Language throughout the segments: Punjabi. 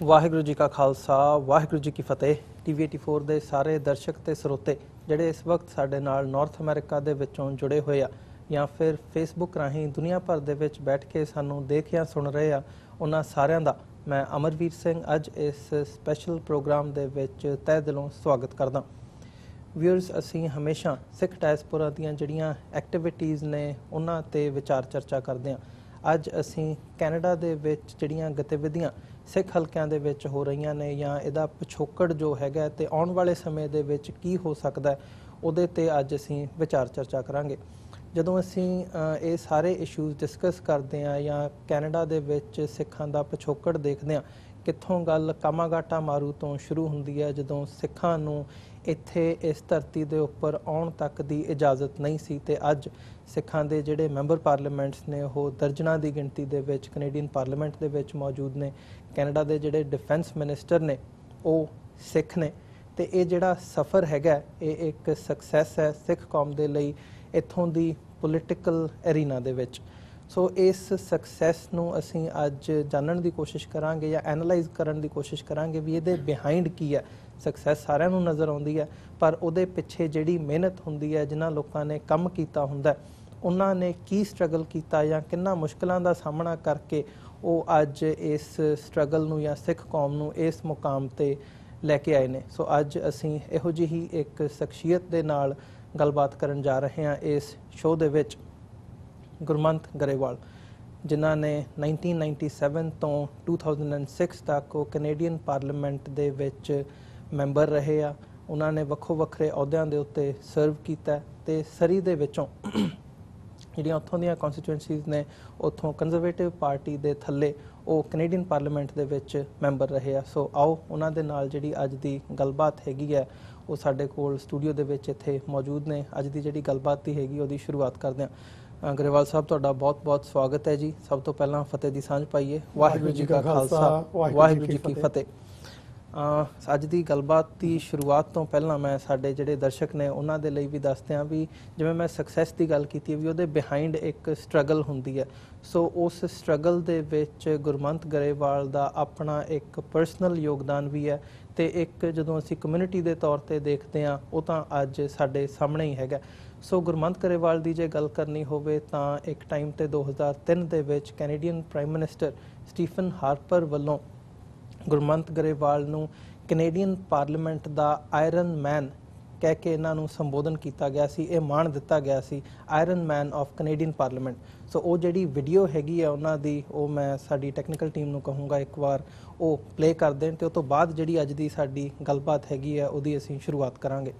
ਵਾਹਿਗੁਰੂ जी का खालसा वाहिगुरू जी की फतेह। TV84 ਦੇ ਸਾਰੇ ਦਰਸ਼ਕ ਤੇ ਸਰੋਤੇ ਜਿਹੜੇ ਇਸ ਵਕਤ ਸਾਡੇ ਨਾਲ ਨਾਰਥ ਅਮਰੀਕਾ ਦੇ ਵਿੱਚੋਂ ਜੁੜੇ ਹੋਏ ਆ ਜਾਂ ਫਿਰ ਫੇਸਬੁੱਕ ਰਾਹੀਂ ਦੁਨੀਆ ਭਰ ਦੇ ਵਿੱਚ ਬੈਠ ਕੇ ਸਾਨੂੰ ਦੇਖ ਜਾਂ ਸੁਣ ਰਹੇ ਆ, ਉਹਨਾਂ ਸਾਰਿਆਂ ਦਾ ਮੈਂ ਅਮਰਵੀਰ ਸਿੰਘ ਅੱਜ ਇਸ ਸਪੈਸ਼ਲ ਪ੍ਰੋਗਰਾਮ ਦੇ ਵਿੱਚ ਤਹਿ ਦਿਲੋਂ ਸਵਾਗਤ ਕਰਦਾ। ਵਿਊਅਰਸ, ਅਸੀਂ ਹਮੇਸ਼ਾ ਸਿੱਖ ਡਾਇਸਪੋਰਾ ਦੀਆਂ ਜਿਹੜੀਆਂ ਐਕਟੀਵਿਟੀਜ਼ ਨੇ ਉਹਨਾਂ ਤੇ ਵਿਚਾਰ ਚਰਚਾ ਕਰਦੇ ਹਾਂ। ਅੱਜ ਅਸੀਂ ਕੈਨੇਡਾ ਦੇ ਵਿੱਚ ਜਿਹੜੀਆਂ ਗਤੀਵਿਧੀਆਂ ਸਿੱਖ ਹਲਕਿਆਂ ਦੇ ਵਿੱਚ ਹੋ ਰਹੀਆਂ ਨੇ ਜਾਂ ਇਹਦਾ ਪਿਛੋਕੜ ਜੋ ਹੈਗਾ ਤੇ ਆਉਣ ਵਾਲੇ ਸਮੇਂ ਦੇ ਵਿੱਚ ਕੀ ਹੋ ਸਕਦਾ ਉਹਦੇ ਤੇ ਅੱਜ ਅਸੀਂ ਵਿਚਾਰ ਚਰਚਾ ਕਰਾਂਗੇ। ਜਦੋਂ ਅਸੀਂ ਇਹ ਸਾਰੇ ਇਸ਼ੂਜ਼ ਡਿਸਕਸ ਕਰਦੇ ਹਾਂ ਜਾਂ ਕੈਨੇਡਾ ਦੇ ਵਿੱਚ ਸਿੱਖਾਂ ਦਾ ਪਿਛੋਕੜ ਦੇਖਦੇ ਹਾਂ, ਕਿੱਥੋਂ ਗੱਲ ਕਾਮਾਗਾਟਾ ਮਾਰੂ ਤੋਂ ਸ਼ੁਰੂ ਹੁੰਦੀ ਹੈ, ਜਦੋਂ ਸਿੱਖਾਂ ਨੂੰ ਇੱਥੇ ਇਸ ਧਰਤੀ ਦੇ ਉੱਪਰ ਆਉਣ ਤੱਕ ਦੀ ਇਜਾਜ਼ਤ ਨਹੀਂ ਸੀ ਤੇ ਅੱਜ ਸਿੱਖਾਂ ਦੇ ਜਿਹੜੇ ਮੈਂਬਰ ਪਾਰਲੀਮੈਂਟਸ ਨੇ ਉਹ ਦਰਜਨਾਂ ਦੀ ਗਿਣਤੀ ਦੇ ਵਿੱਚ ਕੈਨੇਡੀਅਨ ਪਾਰਲੀਮੈਂਟ ਦੇ ਵਿੱਚ ਮੌਜੂਦ ਨੇ। ਕੈਨੇਡਾ ਦੇ ਜਿਹੜੇ ਡਿਫੈਂਸ ਮਿਨਿਸਟਰ ਨੇ ਉਹ ਸਿੱਖ ਨੇ ਤੇ ਇਹ ਜਿਹੜਾ ਸਫ਼ਰ ਹੈਗਾ ਇਹ ਇੱਕ ਸਕਸੈਸ ਹੈ ਸਿੱਖ ਕੌਮ ਦੇ ਲਈ ਇੱਥੋਂ ਦੀ ਪੋਲੀਟੀਕਲ ਐਰੀਨਾ ਦੇ ਵਿੱਚ। ਸੋ ਇਸ ਸਕਸੈਸ ਨੂੰ ਅਸੀਂ ਅੱਜ ਜਾਣਨ ਦੀ ਕੋਸ਼ਿਸ਼ ਕਰਾਂਗੇ ਜਾਂ ਐਨਾਲਾਈਜ਼ ਕਰਨ ਦੀ ਕੋਸ਼ਿਸ਼ ਕਰਾਂਗੇ ਵੀ ਇਹਦੇ ਬਿਹਾਈਂਡ ਕੀ ਹੈ। ਸਕਸੈਸ ਸਾਰਿਆਂ ਨੂੰ ਨਜ਼ਰ ਆਉਂਦੀ ਹੈ ਪਰ ਉਹਦੇ ਪਿੱਛੇ ਜਿਹੜੀ ਮਿਹਨਤ ਹੁੰਦੀ ਹੈ, ਜਿਨ੍ਹਾਂ ਲੋਕਾਂ ਨੇ ਕੰਮ ਕੀਤਾ ਹੁੰਦਾ, ਉਹਨਾਂ ਨੇ ਕੀ ਸਟਰਗਲ ਕੀਤਾ ਜਾਂ ਕਿੰਨਾ ਮੁਸ਼ਕਲਾਂ ਦਾ ਸਾਹਮਣਾ ਕਰਕੇ ਉਹ ਅੱਜ ਇਸ ਸਟਰਗਲ ਨੂੰ ਜਾਂ ਸਿੱਖ ਕੌਮ ਨੂੰ ਇਸ ਮੁਕਾਮ ਤੇ ਲੈ ਕੇ ਆਏ ਨੇ। ਸੋ ਅੱਜ ਅਸੀਂ ਇਹੋ ਜਿਹੀ ਇੱਕ ਸ਼ਖਸੀਅਤ ਦੇ ਨਾਲ ਗੱਲਬਾਤ ਕਰਨ ਜਾ ਰਹੇ ਹਾਂ ਇਸ ਸ਼ੋਅ ਦੇ ਵਿੱਚ। ਗੁਰਮੰਤ ਗਰੇਵਾਲ, ਜਿਨ੍ਹਾਂ ਨੇ 1997 ਤੋਂ 2006 ਤੱਕ ਉਹ ਕੈਨੇਡੀਅਨ ਪਾਰਲੀਮੈਂਟ ਦੇ ਵਿੱਚ ਮੈਂਬਰ ਰਹੇ ਆ। ਉਹਨਾਂ ਨੇ ਵੱਖੋ ਵੱਖਰੇ ਅਹੁਦਿਆਂ ਦੇ ਉੱਤੇ ਸਰਵ ਕੀਤਾ ਤੇ ਸਰੀ ਦੇ ਵਿੱਚੋਂ ਜਿਹੜੀਆਂ ਉੱਥੋਂ ਦੀਆਂ ਕੌਂਸਟੀਟੂਐਂਸੀਜ਼ ਨੇ ਉੱਥੋਂ ਕੰਜ਼ਰਵੇਟਿਵ ਪਾਰਟੀ ਦੇ ਥੱਲੇ ਉਹ ਕੈਨੇਡੀਅਨ ਪਾਰਲੀਮੈਂਟ ਦੇ ਵਿੱਚ ਮੈਂਬਰ ਰਹੇ ਆ। ਸੋ ਆਓ ਉਹਨਾਂ ਦੇ ਨਾਲ ਜਿਹੜੀ ਅੱਜ ਦੀ ਗੱਲਬਾਤ ਹੈਗੀ ਹੈ ਉਹ ਸਾਡੇ ਕੋਲ ਸਟੂਡੀਓ ਦੇ ਵਿੱਚ ਇੱਥੇ ਮੌਜੂਦ ਨੇ। ਅੱਜ ਦੀ ਜਿਹੜੀ ਗੱਲਬਾਤ ਦੀ ਹੈਗੀ ਉਹਦੀ ਸ਼ੁਰੂਆਤ ਕਰਦੇ ਹਾਂ। ਗਰੇਵਾਲ ਸਾਹਿਬ, ਤੁਹਾਡਾ ਬਹੁਤ ਬਹੁਤ ਸਵਾਗਤ ਹੈ ਜੀ। ਸਭ ਤੋਂ ਪਹਿਲਾਂ ਫਤਿਹ ਦੀ ਸਾਂਝ ਪਾਈਏ। ਵਾਹਿਗੁਰੂ ਜੀ ਕਾ ਖਾਲਸਾ ਵਾਹਿਗੁਰੂ ਜੀ ਕੀ ਫਤਿਹ। ਅੱਜ ਦੀ ਗੱਲਬਾਤ ਦੀ ਸ਼ੁਰੂਆਤ ਤੋਂ ਪਹਿਲਾਂ ਮੈਂ ਸਾਡੇ ਜਿਹੜੇ ਦਰਸ਼ਕ ਨੇ ਉਹਨਾਂ ਦੇ ਲਈ ਵੀ ਦੱਸ ਦਿਆਂ ਵੀ ਜਿਵੇਂ ਮੈਂ ਸਕਸੈਸ ਦੀ ਗੱਲ ਕੀਤੀ ਹੈ ਵੀ ਉਹਦੇ ਬਿਹਾਈਂਡ ਇੱਕ ਸਟਰਗਲ ਹੁੰਦੀ ਹੈ। ਸੋ ਉਸ ਸਟਰਗਲ ਦੇ ਵਿੱਚ ਗੁਰਮੰਤ ਗਰੇਵਾਲ ਦਾ ਆਪਣਾ ਇੱਕ ਪਰਸਨਲ ਯੋਗਦਾਨ ਵੀ ਹੈ ਤੇ ਇੱਕ ਜਦੋਂ ਅਸੀਂ ਕਮਿਊਨਿਟੀ ਦੇ ਤੌਰ ਤੇ ਦੇਖਦੇ ਹਾਂ ਉਹ ਤਾਂ ਅੱਜ ਸਾਡੇ ਸਾਹਮਣੇ ਹੀ ਹੈਗਾ। ਸੋ ਗੁਰਮੰਤ ਗਰੇਵਾਲ ਦੀ ਜੇ ਗੱਲ ਕਰਨੀ ਹੋਵੇ ਤਾਂ ਇੱਕ ਟਾਈਮ ਤੇ 2003 ਦੇ ਵਿੱਚ Canadian prime minister Stephen Harper ਵੱਲੋਂ ਗੁਰਮੰਤ ਗਰੇਵਾਲ ਨੂੰ ਕੈਨੇਡੀਅਨ ਪਾਰਲੀਮੈਂਟ ਦਾ ਆਇਰਨ ਮੈਨ ਕਹਿ ਕੇ ਇਹਨਾਂ ਨੂੰ ਸੰਬੋਧਨ ਕੀਤਾ ਗਿਆ ਸੀ। ਇਹ ਮਾਣ ਦਿੱਤਾ ਗਿਆ ਸੀ iron man of Canadian parliament. So ਉਹ ਜਿਹੜੀ ਵੀਡੀਓ ਹੈਗੀ ਆ ਉਹਨਾਂ ਦੀ ਉਹ ਮੈਂ ਸਾਡੀ ਟੈਕਨੀਕਲ ਟੀਮ ਨੂੰ ਕਹੂੰਗਾ ਇੱਕ ਵਾਰ ਉਹ ਪਲੇ ਕਰ ਦੇਣ ਤੇ ਉਸ ਤੋਂ ਬਾਅਦ ਜਿਹੜੀ ਅੱਜ ਦੀ ਸਾਡੀ ਗੱਲਬਾਤ ਹੈਗੀ ਆ ਉਹਦੀ ਅਸੀਂ ਸ਼ੁਰੂਆਤ ਕਰਾਂਗੇ।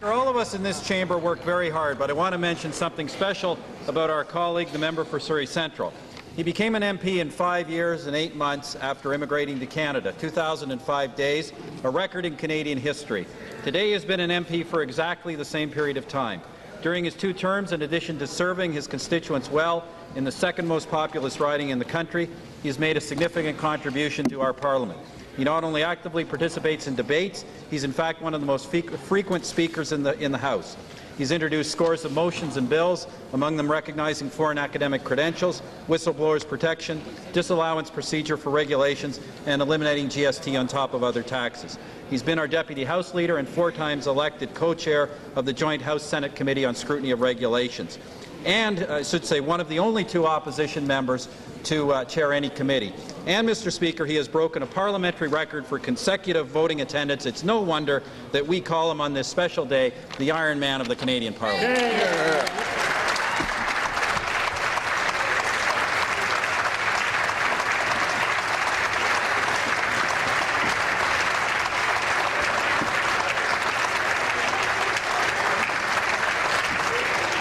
All of us in this chamber worked very hard, but I want to mention something special about our colleague, the member for Surrey Central. He became an MP in 5 years and 8 months after immigrating to Canada, 2005 days, a record in Canadian history. Today he has been an MP for exactly the same period of time. During his 2 terms, in addition to serving his constituents well in the second most populous riding in the country, he has made a significant contribution to our parliament. He not only actively participates in debates, he's in fact one of the most frequent speakers in the House. He's introduced scores of motions and bills, among them recognizing foreign academic credentials, whistleblowers protection, disallowance procedure for regulations, and eliminating GST on top of other taxes. He's been our Deputy House Leader and 4 times elected co-chair of the Joint House-Senate Committee on Scrutiny of Regulations. And I should say one of the only 2 opposition members to chair any committee. And, Mr. Speaker, he has broken a parliamentary record for consecutive voting attendance. It's no wonder that we call him on this special day the Iron Man of the Canadian Parliament. Yeah.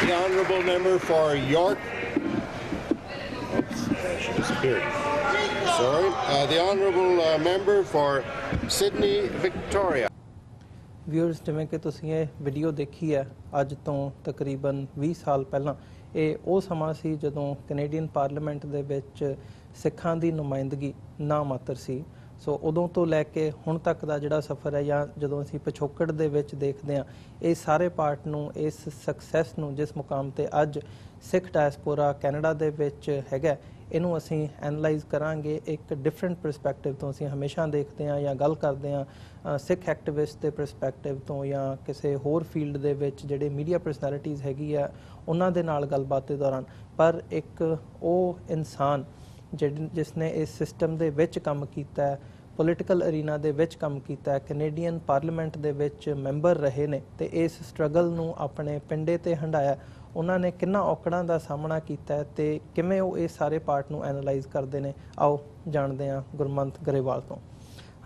The honourable member for York. Oops, she disappeared. Sorry. The honourable member for Sydney, Victoria. Viewers, ਜਿਵੇਂ ਕਿ ਤੁਸੀਂ ਇਹ ਵੀਡੀਓ ਦੇਖੀ ਹੈ ਅੱਜ ਤੋਂ ਤਕਰੀਬਨ 20 ਸਾਲ ਪਹਿਲਾਂ, ਇਹ ਉਹ ਸਮਾਂ ਸੀ ਜਦੋਂ ਕੈਨੇਡੀਅਨ ਪਾਰਲੀਮੈਂਟ ਦੇ ਵਿੱਚ ਸਿੱਖਾਂ ਦੀ ਨੁਮਾਇੰਦਗੀ ਨਾ ਮਾਤਰ ਸੀ। ਸੋ ਉਦੋਂ ਤੋਂ ਲੈ ਕੇ ਹੁਣ ਤੱਕ ਦਾ ਜਿਹੜਾ ਸਫ਼ਰ ਹੈ ਜਾਂ ਜਦੋਂ ਅਸੀਂ ਪਿਛੋਕੜ ਦੇ ਵਿੱਚ ਦੇਖਦੇ ਹਾਂ ਇਹ ਸਾਰੇ ਪਾਰਟ ਨੂੰ, ਇਸ ਸਕਸੈਸ ਨੂੰ ਜਿਸ ਮੁਕਾਮ ਤੇ ਅੱਜ ਸਿੱਖ ਡਾਇਸਪੋਰਾ ਕੈਨੇਡਾ ਦੇ ਵਿੱਚ ਹੈਗਾ, ਇਹਨੂੰ ਅਸੀਂ ਐਨਲਾਈਜ਼ ਕਰਾਂਗੇ ਇੱਕ ਡਿਫਰੈਂਟ ਪਰਸਪੈਕਟਿਵ ਤੋਂ। ਅਸੀਂ ਹਮੇਸ਼ਾ ਦੇਖਦੇ ਹਾਂ ਜਾਂ ਗੱਲ ਕਰਦੇ ਹਾਂ ਸਿੱਖ ਐਕਟਿਵਿਸਟ ਦੇ ਪਰਸਪੈਕਟਿਵ ਤੋਂ ਜਾਂ ਕਿਸੇ ਹੋਰ ਫੀਲਡ ਦੇ ਵਿੱਚ ਜਿਹੜੇ ਮੀਡੀਆ ਪਰਸਨੈਲਿਟੀਜ਼ ਹੈਗੀ ਆ ਉਹਨਾਂ ਦੇ ਨਾਲ ਗੱਲਬਾਤ ਦੇ ਦੌਰਾਨ, ਪਰ ਇੱਕ ਉਹ ਇਨਸਾਨ ਜਿਸ ਨੇ ਇਸ ਸਿਸਟਮ ਦੇ ਵਿੱਚ ਕੰਮ ਕੀਤਾ ਹੈ, ਪੋਲੀਟੀਕਲ ਅਰੀਨਾ ਦੇ ਵਿੱਚ ਕੰਮ ਕੀਤਾ ਹੈ, ਕੈਨੇਡੀਅਨ ਪਾਰਲੀਮੈਂਟ ਦੇ ਵਿੱਚ ਮੈਂਬਰ ਰਹੇ ਨੇ ਤੇ ਇਸ ਸਟਰਗਲ ਨੂੰ ਆਪਣੇ ਪਿੰਡੇ ਤੇ ਹੰਢਾਇਆ, ਉਹਨਾਂ ਨੇ ਕਿੰਨਾ ਔਕੜਾਂ ਦਾ ਸਾਹਮਣਾ ਕੀਤਾ ਹੈ ਤੇ ਕਿਵੇਂ ਉਹ ਇਹ ਸਾਰੇ ਪਾਰਟ ਨੂੰ ਐਨਾਲਾਈਜ਼ ਕਰਦੇ ਨੇ। ਆਓ ਜਾਣਦੇ ਹਾਂ ਗੁਰਮੰਤ ਗਰੇਵਾਲ ਤੋਂ।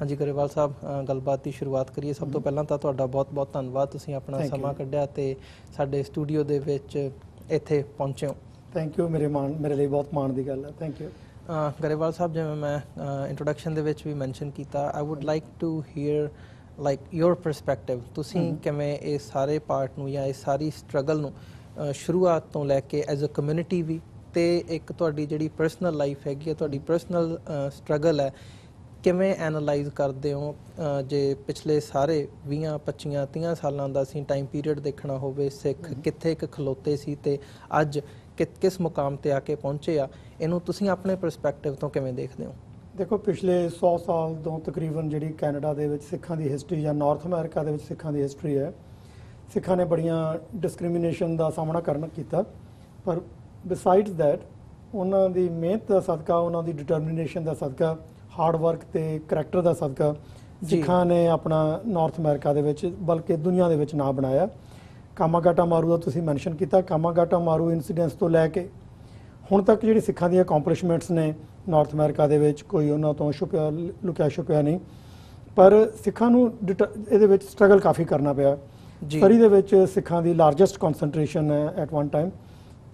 ਹਾਂਜੀ ਗਰੇਵਾਲ ਸਾਹਿਬ, ਗੱਲਬਾਤ ਦੀ ਸ਼ੁਰੂਆਤ ਕਰੀਏ। ਸਭ ਤੋਂ ਪਹਿਲਾਂ ਤਾਂ ਤੁਹਾਡਾ ਬਹੁਤ ਬਹੁਤ ਧੰਨਵਾਦ, ਤੁਸੀਂ ਆਪਣਾ ਸਮਾਂ ਕੱਢਿਆ ਤੇ ਸਾਡੇ ਸਟੂਡੀਓ ਦੇ ਵਿੱਚ ਇੱਥੇ ਪਹੁੰਚੇ ਹੋ। ਥੈਂਕ ਯੂ, ਮੇਰੇ ਲਈ ਬਹੁਤ ਮਾਣ ਦੀ ਗੱਲ ਹੈ। Thank you. ਗਰੇਵਾਲ ਸਾਹਿਬ, ਜਿਵੇਂ ਮੈਂ ਇੰਟਰੋਡਕਸ਼ਨ ਦੇ ਵਿੱਚ ਵੀ ਮੈਂਸ਼ਨ ਕੀਤਾ, I would like to hear like your perspective. ਤੁਸੀਂ ਕਿਵੇਂ ਇਹ ਸਾਰੇ ਪਾਰਟ ਨੂੰ ਜਾਂ ਇਸ ਸਾਰੀ ਸਟਰਗਲ ਨੂੰ ਸ਼ੁਰੂਆਤ ਤੋਂ ਲੈ ਕੇ ਐਜ਼ ਅ ਕਮਿਊਨਿਟੀ ਵੀ ਤੇ ਇੱਕ ਤੁਹਾਡੀ ਜਿਹੜੀ ਪਰਸਨਲ ਲਾਈਫ ਹੈਗੀ ਹੈ, ਤੁਹਾਡੀ ਪਰਸਨਲ ਸਟਰਗਲ ਹੈ, ਕਿਵੇਂ ਐਨਾਲਾਈਜ਼ ਕਰਦੇ ਹੋ? ਜੇ ਪਿਛਲੇ ਸਾਰੇ 20 25 30 ਸਾਲਾਂ ਦਾ ਅਸੀਂ ਟਾਈਮ ਪੀਰੀਅਡ ਦੇਖਣਾ ਹੋਵੇ, ਸਿੱਖ ਕਿੱਥੇ ਇੱਕ ਖਲੋਤੇ ਸੀ ਤੇ ਅੱਜ ਕਿਸ ਮੁਕਾਮ ਤੇ ਆ ਕੇ ਪਹੁੰਚੇ ਆ, ਇਹਨੂੰ ਤੁਸੀਂ ਆਪਣੇ ਪਰਸਪੈਕਟਿਵ ਤੋਂ ਕਿਵੇਂ ਦੇਖਦੇ ਹੋ? ਦੇਖੋ, ਪਿਛਲੇ 100 ਸਾਲ ਤੋਂ ਤਕਰੀਬਨ ਜਿਹੜੀ ਕੈਨੇਡਾ ਦੇ ਵਿੱਚ ਸਿੱਖਾਂ ਦੀ ਹਿਸਟਰੀ ਜਾਂ ਨਾਰਥ ਅਮਰੀਕਾ ਦੇ ਵਿੱਚ ਸਿੱਖਾਂ ਦੀ ਹਿਸਟਰੀ ਹੈ, ਸਿੱਖਾਂ ਨੇ ਬੜੀਆਂ ਡਿਸਕ੍ਰਿਮੀਨੇਸ਼ਨ ਦਾ ਸਾਹਮਣਾ ਕੀਤਾ, ਪਰ ਬਿਸਾਈਡਸ ਦੈਟ ਉਹਨਾਂ ਦੀ ਮਿਹਨਤ ਦਾ ਸਦਕਾ, ਉਹਨਾਂ ਦੀ ਡਿਟਰਮੀਨੇਸ਼ਨ ਦਾ ਸਦਕਾ, ਹਾਰਡ ਵਰਕ ਤੇ ਕਰੈਕਟਰ ਦਾ ਸਦਕਾ ਸਿੱਖਾਂ ਨੇ ਆਪਣਾ ਨਾਰਥ ਅਮਰੀਕਾ ਦੇ ਵਿੱਚ ਬਲਕਿ ਦੁਨੀਆ ਦੇ ਵਿੱਚ ਨਾਂ ਬਣਾਇਆ। ਕਾਮਾਗਾਟਾ ਮਾਰੂ ਦਾ ਤੁਸੀਂ ਮੈਂਸ਼ਨ ਕੀਤਾ, ਕਾਮਾਗਾਟਾ ਮਾਰੂ ਇਨਸੀਡੈਂਟਸ ਤੋਂ ਲੈ ਕੇ ਹੁਣ ਤੱਕ ਜਿਹੜੀ ਸਿੱਖਾਂ ਦੀਆਂ ਅਕੰਪਲਿਸ਼ਮੈਂਟਸ ਨੇ ਨਾਰਥ ਅਮਰੀਕਾ ਦੇ ਵਿੱਚ, ਕੋਈ ਉਹਨਾਂ ਤੋਂ ਲੁਕਿਆ ਛੁਪਿਆ ਨਹੀਂ, ਪਰ ਸਿੱਖਾਂ ਨੂੰ ਇਹਦੇ ਵਿੱਚ ਸਟਰਗਲ ਕਾਫੀ ਕਰਨਾ ਪਿਆ। ਸਰੀ ਦੇ ਵਿੱਚ ਸਿੱਖਾਂ ਦੀ ਲਾਰਜੈਸਟ ਕਨਸੈਂਟਰੇਸ਼ਨ ਹੈ ਐਟ ਵਨ ਟਾਈਮ,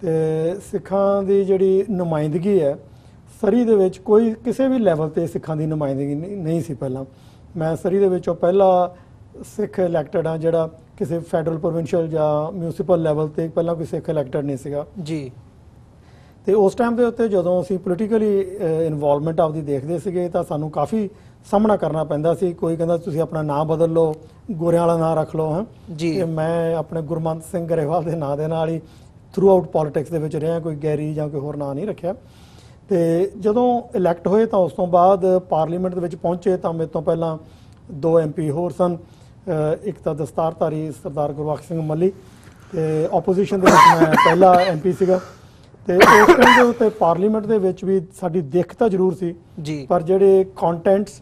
ਤੇ ਸਿੱਖਾਂ ਦੀ ਜਿਹੜੀ ਨੁਮਾਇੰਦਗੀ ਹੈ ਸਰੀ ਦੇ ਵਿੱਚ ਕੋਈ ਕਿਸੇ ਵੀ ਲੈਵਲ ਤੇ ਸਿੱਖਾਂ ਦੀ ਨੁਮਾਇੰਦਗੀ ਨਹੀਂ ਸੀ ਪਹਿਲਾਂ। ਮੈਂ ਸਰੀ ਦੇ ਵਿੱਚੋਂ ਪਹਿਲਾ ਸਿੱਖ ਇਲੈਕਟਡ ਹਾਂ ਜਿਹੜਾ ਕਿਸੇ ਫੈਡਰਲ ਪ੍ਰੋਵਿੰਸ਼ੀਅਲ ਜਾਂ ਮਿਊਨਿਸਪਲ ਲੈਵਲ ਤੇ ਪਹਿਲਾਂ ਕੋਈ ਸਿੱਖ ਇਲੈਕਟਡ ਨਹੀਂ ਸੀਗਾ ਜੀ। ਤੇ ਉਸ ਟਾਈਮ ਦੇ ਉੱਤੇ ਜਦੋਂ ਅਸੀਂ ਪੋਲੀਟੀਕਲੀ ਇਨਵੋਲਵਮੈਂਟ ਆਪਦੀ ਦੇਖਦੇ ਸੀਗੇ ਤਾਂ ਸਾਨੂੰ ਕਾਫੀ ਸਾਹਮਣਾ ਕਰਨਾ ਪੈਂਦਾ ਸੀ। ਕੋਈ ਕਹਿੰਦਾ ਤੁਸੀਂ ਆਪਣਾ ਨਾਂ ਬਦਲ ਲਓ, ਗੋਰਿਆਂ ਵਾਲਾ ਨਾਂ ਰੱਖ ਲਓ। ਜੀ, ਮੈਂ ਆਪਣੇ ਗੁਰਮੰਤ ਸਿੰਘ ਗਰੇਵਾਲ ਦੇ ਨਾਂ ਦੇ ਨਾਲ ਹੀ ਥਰੂ ਆਊਟ ਪੋਲੀਟਿਕਸ ਦੇ ਵਿੱਚ ਰਿਹਾ, ਕੋਈ ਗੈਰੀ ਜਾਂ ਕੋਈ ਹੋਰ ਨਾਂ ਨਹੀਂ ਰੱਖਿਆ। ਤੇ ਜਦੋਂ ਇਲੈਕਟ ਹੋਏ ਤਾਂ ਉਸ ਤੋਂ ਬਾਅਦ ਪਾਰਲੀਮੈਂਟ ਦੇ ਵਿੱਚ ਪਹੁੰਚੇ ਤਾਂ ਮੇਰੇ ਤੋਂ ਪਹਿਲਾਂ 2 MP ਹੋਰ ਸਨ, ਇੱਕ ਤਾਂ ਦਸਤਾਰਧਾਰੀ ਸਰਦਾਰ ਗੁਰਬਖਸ਼ ਸਿੰਘ ਮੱਲੀ ਤੇ ਆਪੋਜੀਸ਼ਨ ਦੇ ਵਿੱਚ ਮੈਂ ਪਹਿਲਾ MP ਸੀਗਾ। ਤੇ ਉਸ ਟਾਈਮ ਦੇ ਉੱਤੇ ਪਾਰਲੀਮੈਂਟ ਦੇ ਵਿੱਚ ਵੀ ਸਾਡੀ ਦਿੱਖ ਤਾਂ ਜ਼ਰੂਰ ਸੀ ਜੀ, ਪਰ ਜਿਹੜੇ ਕੰਟੈਂਟਸ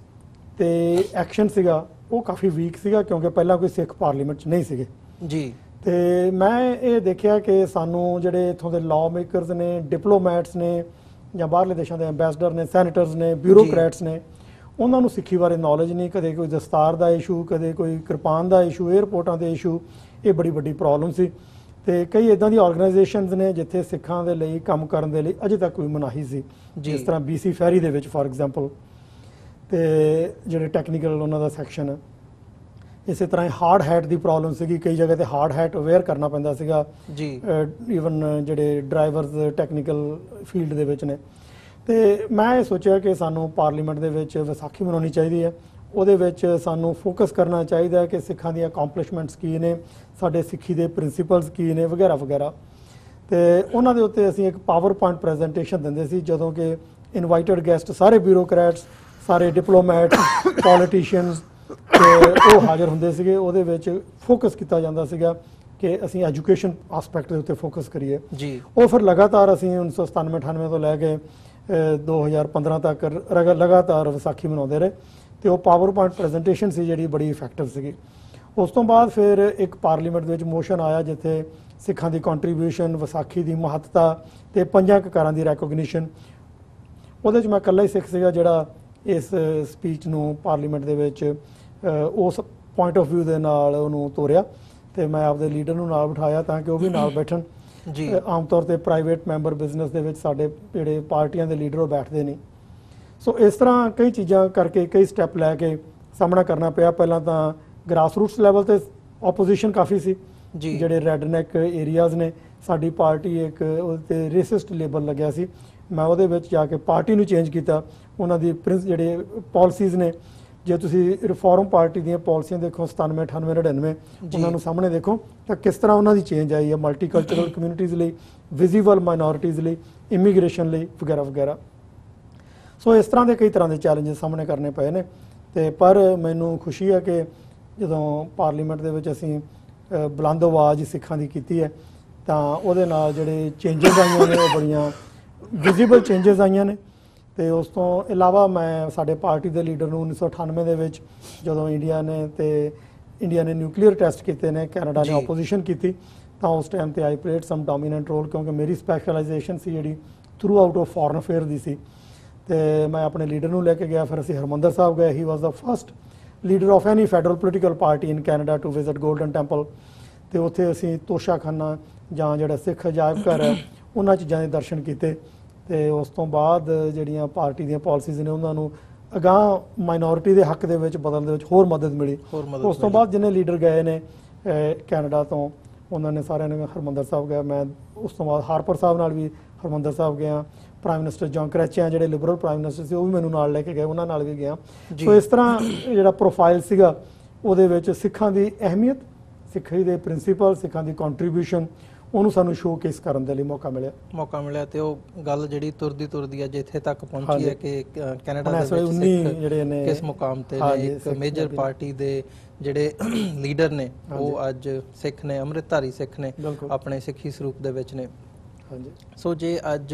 ਤੇ ਐਕਸ਼ਨ ਸੀਗਾ ਉਹ ਕਾਫੀ ਵੀਕ ਸੀਗਾ, ਕਿਉਂਕਿ ਪਹਿਲਾਂ ਕੋਈ ਸਿੱਖ ਪਾਰਲੀਮੈਂਟ 'ਚ ਨਹੀਂ ਸੀਗੇ ਜੀ। ਤੇ ਮੈਂ ਇਹ ਦੇਖਿਆ ਕਿ ਸਾਨੂੰ ਜਿਹੜੇ ਇੱਥੋਂ ਦੇ ਲਾਅ ਮੇਕਰਸ ਨੇ, ਡਿਪਲੋਮੈਟਸ ਨੇ ਜਾਂ ਬਾਹਰਲੇ ਦੇਸ਼ਾਂ ਦੇ ਐਂਬੈਸਡਰ ਨੇ, ਸੈਨੇਟਰਸ ਨੇ, ਬਿਊਰੋਕਰੈਟਸ ਨੇ, ਉਹਨਾਂ ਨੂੰ ਸਿੱਖੀ ਬਾਰੇ ਨੌਲੇਜ ਨਹੀਂ। ਕਦੇ ਕੋਈ ਦਸਤਾਰ ਦਾ ਇਸ਼ੂ, ਕਦੇ ਕੋਈ ਕਿਰਪਾਨ ਦਾ ਇਸ਼ੂ, ਏਅਰਪੋਰਟਾਂ ਦੇ ਇਸ਼ੂ, ਇਹ ਬੜੀ ਵੱਡੀ ਪ੍ਰੋਬਲਮ ਸੀ। ਤੇ ਕਈ ਇਦਾਂ ਦੀ ਆਰਗੇਨਾਈਜੇਸ਼ਨਸ ਨੇ ਜਿੱਥੇ ਸਿੱਖਾਂ ਦੇ ਲਈ ਕੰਮ ਕਰਨ ਦੇ ਲਈ ਅਜੇ ਤੱਕ ਕੋਈ ਮਨਾਹੀ ਸੀ, ਜਿਸ ਤਰ੍ਹਾਂ BC ਫੈਰੀ ਦੇ ਵਿੱਚ ਫਾਰ ਐਗਜ਼ਾਮਪਲ, ਤੇ ਜਿਹੜੇ ਟੈਕਨੀਕਲ ਉਹਨਾਂ ਦਾ ਸੈਕਸ਼ਨ ਹੈ। ਇਸੇ ਤਰ੍ਹਾਂ ਹੀ ਹਾਰਡ ਹੈਟ ਦੀ ਪ੍ਰੋਬਲਮ ਸੀਗੀ, ਕਈ ਜਗ੍ਹਾ ਤੇ ਹਾਰਡ ਹੈਟ ਅਵੇਅਰ ਕਰਨਾ ਪੈਂਦਾ ਸੀਗਾ ਜੀ, ਈਵਨ ਜਿਹੜੇ ਡਰਾਈਵਰਸ ਟੈਕਨੀਕਲ ਫੀਲਡ ਦੇ ਵਿੱਚ ਨੇ। ਤੇ ਮੈਂ ਇਹ ਸੋਚਿਆ ਕਿ ਸਾਨੂੰ ਪਾਰਲੀਮੈਂਟ ਦੇ ਵਿੱਚ ਵਿਸਾਖੀ ਮਨਾਉਣੀ ਚਾਹੀਦੀ ਹੈ, ਉਹਦੇ ਵਿੱਚ ਸਾਨੂੰ ਫੋਕਸ ਕਰਨਾ ਚਾਹੀਦਾ ਕਿ ਸਿੱਖਾਂ ਦੀਆਂ ਅਕੰਪਲਿਸ਼ਮੈਂਟਸ ਕੀ ਨੇ, ਸਾਡੇ ਸਿੱਖੀ ਦੇ ਪ੍ਰਿੰਸੀਪਲਸ ਕੀ ਨੇ ਵਗੈਰਾ ਵਗੈਰਾ। ਤੇ ਉਹਨਾਂ ਦੇ ਉੱਤੇ ਅਸੀਂ ਇੱਕ ਪਾਵਰ ਪੁਆਇੰਟ ਪ੍ਰੈਜੈਂਟੇਸ਼ਨ ਦਿੰਦੇ ਸੀ, ਜਦੋਂ ਕਿ ਇਨਵਾਈਟਡ ਗੈਸਟ ਸਾਰੇ ਬਿਊਰੋਕਰੈਟਸ, ਸਾਰੇ ਡਿਪਲੋਮੈਟਸ, ਪੋਲੀਟੀਸ਼ੀਅਨਸ ਤੇ ਉਹ ਹਾਜ਼ਰ ਹੁੰਦੇ ਸੀਗੇ। ਉਹਦੇ ਵਿੱਚ ਫੋਕਸ ਕੀਤਾ ਜਾਂਦਾ ਸੀਗਾ ਕਿ ਅਸੀਂ ਐਜੂਕੇਸ਼ਨ ਆਸਪੈਕਟ ਦੇ ਉੱਤੇ ਫੋਕਸ ਕਰੀਏ ਜੀ। ਉਹ ਫਿਰ ਲਗਾਤਾਰ ਅਸੀਂ 1997-98 ਤੋਂ ਲੈ ਕੇ 2015 ਤੱਕ ਲਗਾਤਾਰ ਵਿਸਾਖੀ ਮਨਾਉਂਦੇ ਰਹੇ ਤੇ ਉਹ ਪਾਵਰ ਪੁਆਇੰਟ ਪ੍ਰੈਜੈਂਟੇਸ਼ਨ ਸੀ ਜਿਹੜੀ ਬੜੀ ਇਫੈਕਟਿਵ ਸੀਗੀ। ਉਸ ਤੋਂ ਬਾਅਦ ਫਿਰ ਇੱਕ ਪਾਰਲੀਮੈਂਟ ਦੇ ਵਿੱਚ ਮੋਸ਼ਨ ਆਇਆ ਜਿੱਥੇ ਸਿੱਖਾਂ ਦੀ ਕੰਟਰੀਬਿਊਸ਼ਨ, ਵਿਸਾਖੀ ਦੀ ਮਹੱਤਤਾ ਤੇ 5 ਕਕਾਰਾਂ ਦੀ ਰੈਕੋਗਨੀਸ਼ਨ। ਉਹਦੇ 'ਚ ਮੈਂ ਇਕੱਲਾ ਹੀ ਸਿੱਖ ਸੀਗਾ ਜਿਹੜਾ ਇਸ ਸਪੀਚ ਨੂੰ ਪਾਰਲੀਮੈਂਟ ਦੇ ਵਿੱਚ ਉਸ ਪੁਆਇੰਟ ਆਫ ਵਿਊ ਦੇ ਨਾਲ ਉਹਨੂੰ ਤੋਰਿਆ ਤੇ ਮੈਂ ਆਪਦੇ ਲੀਡਰ ਨੂੰ ਨਾਲ ਬਿਠਾਇਆ ਤਾਂ ਕਿ ਉਹ ਵੀ ਨਾਲ ਬੈਠਣ ਜੀ। ਆਮ ਤੌਰ ਤੇ ਪ੍ਰਾਈਵੇਟ ਮੈਂਬਰ ਬਿਜ਼ਨਸ ਦੇ ਵਿੱਚ ਸਾਡੇ ਜਿਹੜੇ ਪਾਰਟੀਆਂ ਦੇ ਲੀਡਰ ਉਹ ਬੈਠਦੇ ਨਹੀਂ। ਸੋ ਇਸ ਤਰ੍ਹਾਂ ਕਈ ਚੀਜ਼ਾਂ ਕਰਕੇ ਕਈ ਸਟੈਪ ਲੈ ਕੇ ਸਾਹਮਣਾ ਕਰਨਾ ਪਿਆ। ਪਹਿਲਾਂ ਤਾਂ ਗ੍ਰਾਸ ਰੂਟਸ ਲੈਵਲ ਤੇ ਆਪੋਜੀਸ਼ਨ ਕਾਫੀ ਸੀ ਜੀ, ਜਿਹੜੇ ਰੈਡਨੈਕ ਏਰੀਆਜ਼ ਨੇ। ਸਾਡੀ ਪਾਰਟੀ ਇੱਕ ਉਹਦੇ ਤੇ ਰੇਸਿਸਟ ਲੇਬਲ ਲੱਗਿਆ ਸੀ, ਮੈਂ ਉਹਦੇ ਵਿੱਚ ਜਾ ਕੇ ਪਾਰਟੀ ਨੂੰ ਚੇਂਜ ਕੀਤਾ। ਉਹਨਾਂ ਦੀ ਜਿਹੜੇ ਪਾਲਿਸੀਜ਼ ਨੇ ਜੇ ਤੁਸੀਂ ਰਿਫਾਰਮ ਪਾਰਟੀ ਦੀਆਂ ਪਾਲਿਸੀਆਂ ਦੇਖੋ 97 98 99 ਉਹਨਾਂ ਨੂੰ ਸਾਹਮਣੇ ਦੇਖੋ ਤਾਂ ਕਿਸ ਤਰ੍ਹਾਂ ਉਹਨਾਂ ਦੀ ਚੇਂਜ ਆਈ ਹੈ ਮਲਟੀਕਲਚਰਲ ਕਮਿਊਨਿਟੀਜ਼ ਲਈ, ਵਿਜ਼ੀਬਲ ਮਾਈਨੋਰਿਟੀਜ਼ ਲਈ, ਇਮੀਗ੍ਰੇਸ਼ਨ ਲਈ ਵਗੈਰਾ ਵਗੈਰਾ। ਸੋ ਇਸ ਤਰ੍ਹਾਂ ਦੇ ਕਈ ਤਰ੍ਹਾਂ ਦੇ ਚੈਲੰਜਸ ਸਾਹਮਣੇ ਕਰਨੇ ਪਏ ਨੇ ਤੇ ਪਰ ਮੈਨੂੰ ਖੁਸ਼ੀ ਹੈ ਕਿ ਜਦੋਂ ਪਾਰਲੀਮੈਂਟ ਦੇ ਵਿੱਚ ਅਸੀਂ ਬੁਲੰਦ ਆਵਾਜ਼ ਸਿੱਖਾਂ ਦੀ ਕੀਤੀ ਹੈ ਤਾਂ ਉਹਦੇ ਨਾਲ ਜਿਹੜੇ ਚੇਂਜਸ ਆਈਆਂ ਨੇ ਉਹ ਬੜੀਆਂ ਵਿਜ਼ੀਬਲ ਚੇਂਜਸ ਆਈਆਂ ਨੇ। ਤੇ ਉਸ ਤੋਂ ਇਲਾਵਾ ਮੈਂ ਸਾਡੇ ਪਾਰਟੀ ਦੇ ਲੀਡਰ ਨੂੰ 1998 ਦੇ ਵਿੱਚ ਜਦੋਂ ਇੰਡੀਆ ਨੇ ਨਿਊਕਲੀਅਰ ਟੈਸਟ ਕੀਤੇ ਨੇ, ਕੈਨੇਡਾ ਨੇ ਆਪੋਜੀਸ਼ਨ ਕੀਤੀ, ਤਾਂ ਉਸ ਟਾਈਮ ਤੇ ਆਈ ਪਲੇਡ ਸਮ ਡੋਮੀਨੈਂਟ ਰੋਲ ਕਿਉਂਕਿ ਮੇਰੀ ਸਪੈਸ਼ਲਾਈਜੇਸ਼ਨ ਸੀ ਜਿਹੜੀ through out of foreign affair ਦੀ ਸੀ। ਤੇ ਮੈਂ ਆਪਣੇ ਲੀਡਰ ਨੂੰ ਲੈ ਕੇ ਗਿਆ, ਫਿਰ ਅਸੀਂ ਹਰਮੰਦਰ ਸਾਹਿਬ ਗਏ। He was the first leader of any federal political party in Canada to visit Golden Temple. ਤੇ ਉੱਥੇ ਅਸੀਂ ਤੋਸ਼ਾਖਾਨਾ ਜਾਂ ਜਿਹੜਾ ਸਿੱਖ ਅਜਾਇਬ ਘਰ ਹੈ ਉਹਨਾਂ ਚੀਜ਼ਾਂ ਦੇ ਦਰਸ਼ਨ ਕੀਤੇ। ਤੇ ਉਸ ਤੋਂ ਬਾਅਦ ਜਿਹੜੀਆਂ ਪਾਰਟੀ ਦੀਆਂ ਪਾਲਿਸੀਜ਼ ਨੇ ਉਹਨਾਂ ਨੂੰ ਅਗਾਂਹ ਮਾਈਨੋਰਿਟੀ ਦੇ ਹੱਕ ਦੇ ਵਿੱਚ ਬਦਲਣ ਦੇ ਵਿੱਚ ਹੋਰ ਮਦਦ ਮਿਲੀ। ਉਸ ਤੋਂ ਬਾਅਦ ਜਿੰਨੇ ਲੀਡਰ ਗਏ ਨੇ ਕੈਨੇਡਾ ਤੋਂ ਉਹਨਾਂ ਨੇ ਸਾਰਿਆਂ ਨੇ ਹਰਮੰਦਰ ਸਾਹਿਬ ਗਿਆ। ਮੈਂ ਉਸ ਤੋਂ ਬਾਅਦ ਹਾਰਪਰ ਸਾਹਿਬ ਨਾਲ ਵੀ ਹਰਮੰਦਰ ਸਾਹਿਬ ਗਿਆ। ਪ੍ਰਾਈਮ ਮਿਨਿਸਟਰ ਜੌਨ ਕਰੈਚੀਆ ਜਿਹੜੇ ਲਿਬਰਲ ਪ੍ਰਾਈਮ ਮਿਨਿਸਟਰ ਸੀ ਉਹ ਵੀ ਮੈਨੂੰ ਨਾਲ ਲੈ ਕੇ ਗਏ, ਉਹਨਾਂ ਨਾਲ ਵੀ ਗਿਆ। ਸੋ ਇਸ ਤਰ੍ਹਾਂ ਜਿਹੜਾ ਪ੍ਰੋਫਾਈਲ ਸੀਗਾ ਉਹਦੇ ਵਿੱਚ ਸਿੱਖਾਂ ਦੀ ਅਹਿਮੀਅਤ, ਸਿੱਖੀ ਦੇ ਪ੍ਰਿੰਸੀਪਲ, ਸਿੱਖਾਂ ਦੀ ਕੰਟਰੀਬਿਊਸ਼ਨ ਉਹਨੂੰ ਸਾਨੂੰ ਸ਼ੋਕੇਸ ਕਰਨ ਦੇ ਲਈ ਮੌਕਾ ਮਿਲਿਆ। ਤੇ ਉਹ ਗੱਲ ਜਿਹੜੀ ਤੁਰਦੀ ਹੈ ਜਿੱਥੇ ਤੱਕ ਪਹੁੰਚੀ ਹੈ ਕਿ ਕੈਨੇਡਾ ਦੇ ਵਿੱਚ ਸਿੱਖ ਜਿਹੜੇ ਨੇ ਕਿਸ ਮੁਕਾਮ ਤੇ ਨੇ, ਇੱਕ ਮੇਜਰ ਪਾਰਟੀ ਦੇ ਜਿਹੜੇ ਲੀਡਰ ਨੇ ਉਹ ਅੱਜ ਸਿੱਖ ਨੇ, ਅੰਮ੍ਰਿਤਧਾਰੀ ਸਿੱਖ ਨੇ, ਆਪਣੇ ਸਿੱਖੀ ਸਰੂਪ ਦੇ ਵਿੱਚ ਨੇ। ਸੋ ਜੇ ਅੱਜ